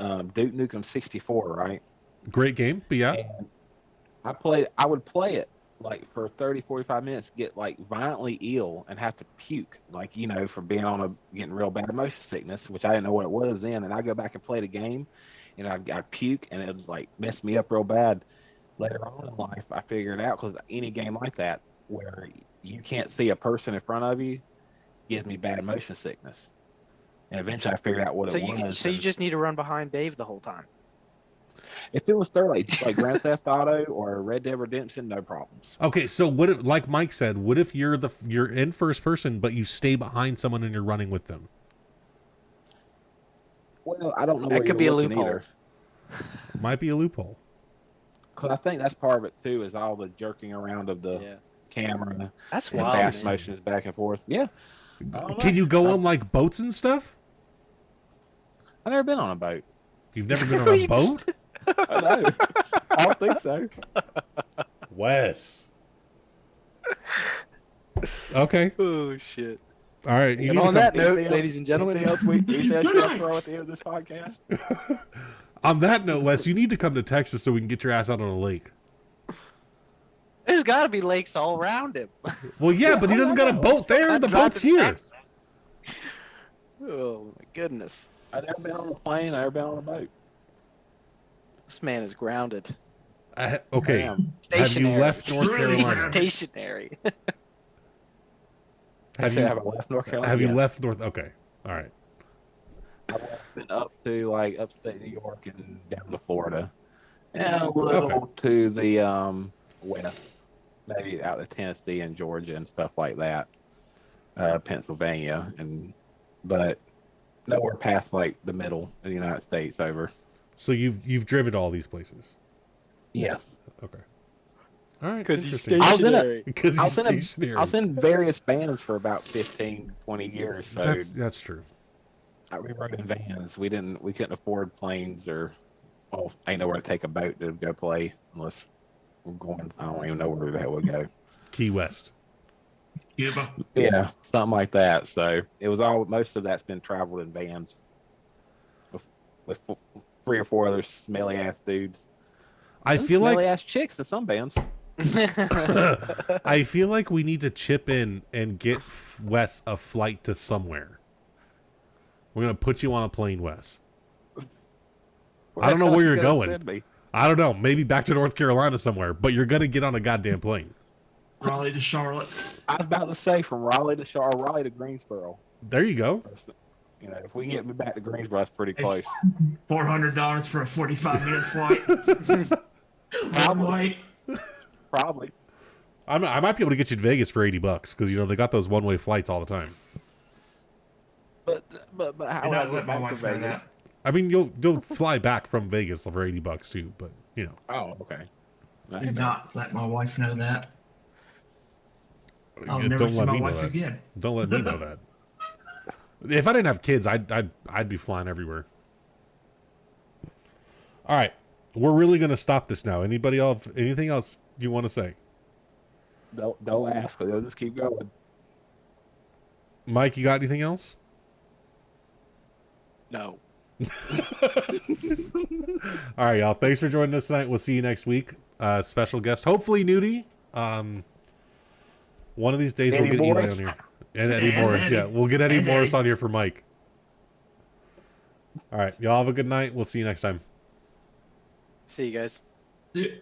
Nukem 64, right? Great game, but yeah. And I would play it like for 30, 45 minutes, get like violently ill and have to puke, like, from being getting real bad motion sickness, which I didn't know what it was then. And I go back and play the game and I'd puke and it was like mess me up real bad. Later on in life, I figured it out because any game like that where you can't see a person in front of you gives me bad motion sickness. And eventually I figured out what So it was. you and just need to run behind Dave the whole time. if it was third, like Grand Theft Auto or Red Dead Redemption, no problems. Okay, so what if, like Mike said, what if you're in first person, but you stay behind someone and you're running with them? Well, I don't know. That where could you're be a looking loophole. either. Might be a loophole. Because I think that's part of it too, is all the jerking around of the Yeah, camera that's and wild. fast man. motions back and forth. Yeah, I don't Can know. you go on like boats and stuff? I've never been on a boat. You've never been on a boat? I know. I don't think so. Wes. Okay. Oh shit. All right. You And need to on come- that note, Anything else- ladies and gentlemen, anything else you want to throw at the end of this podcast? on that note, Wes, you need to come to Texas so we can get your ass out on a lake. there's got to be lakes all around him. Well, yeah, but he doesn't got a boat there. Not The driving boat's here. Texas. Oh my goodness, I've never been on a plane. I've never been on a boat. this man is grounded. Okay. Damn. Have you Stationary. left North Really? Carolina? Stationary. Have I you haven't left North Carolina. have you yet. left North? Okay. All right. I've been up to like upstate New York and down to Florida, and a little to the west, maybe out to Tennessee and Georgia and stuff like that, Pennsylvania, but nowhere past like the middle of the United States over. So you've driven to all these places. Yeah, Okay. All right. Because he's interesting. I was in a- stationary. Because I he's was in a- stationary. I was in various bands for about 15, 20 years. So That's true. we rode in vans. We couldn't afford planes or, well, ain't nowhere to take a boat to go play unless we're going. I don't even know where the hell we go. Key West. Cuba. Yeah, something like that. So it was most of that's been traveled in vans with 3 or 4 other smelly ass dudes. I feel like smelly ass chicks in some bands. I feel like we need to chip in and get Wes a flight to somewhere. We're gonna put you on a plane, Wes. I don't know where you're going. I don't know. Maybe back to North Carolina somewhere, but you're gonna get on a goddamn plane. Raleigh to Charlotte. I was about to say from Raleigh to Raleigh to Greensboro. There you go. You know, if we can get me back to Greensboro, that's pretty close. $400 for a 45-minute flight. One way. Probably. I might be able to get you to Vegas for $80 because they got those one-way flights all the time. But how You're would I not get let my back to wife know Vegas? that. I mean, you'll fly back from Vegas for $80 too, but Oh, okay. I Do know. not let my wife know that. I'll Don't never see let my me know wife that. again. Don't let me know that. If I didn't have kids, I'd be flying everywhere. All right, we're really gonna stop this now. Anybody else? Anything else you want to say? Don't ask. They'll just keep going. Mike, you got anything else? No. All right, y'all. Thanks for joining us tonight. We'll see you next week. Special guest, hopefully Nudie. One of these days Eddie we'll get Morris. Eli on here. And Eddie And Morris, Eddie. yeah. We'll get Eddie And Morris Eddie. on here for Mike. All right, y'all have a good night. We'll see you next time. See you guys. Dude.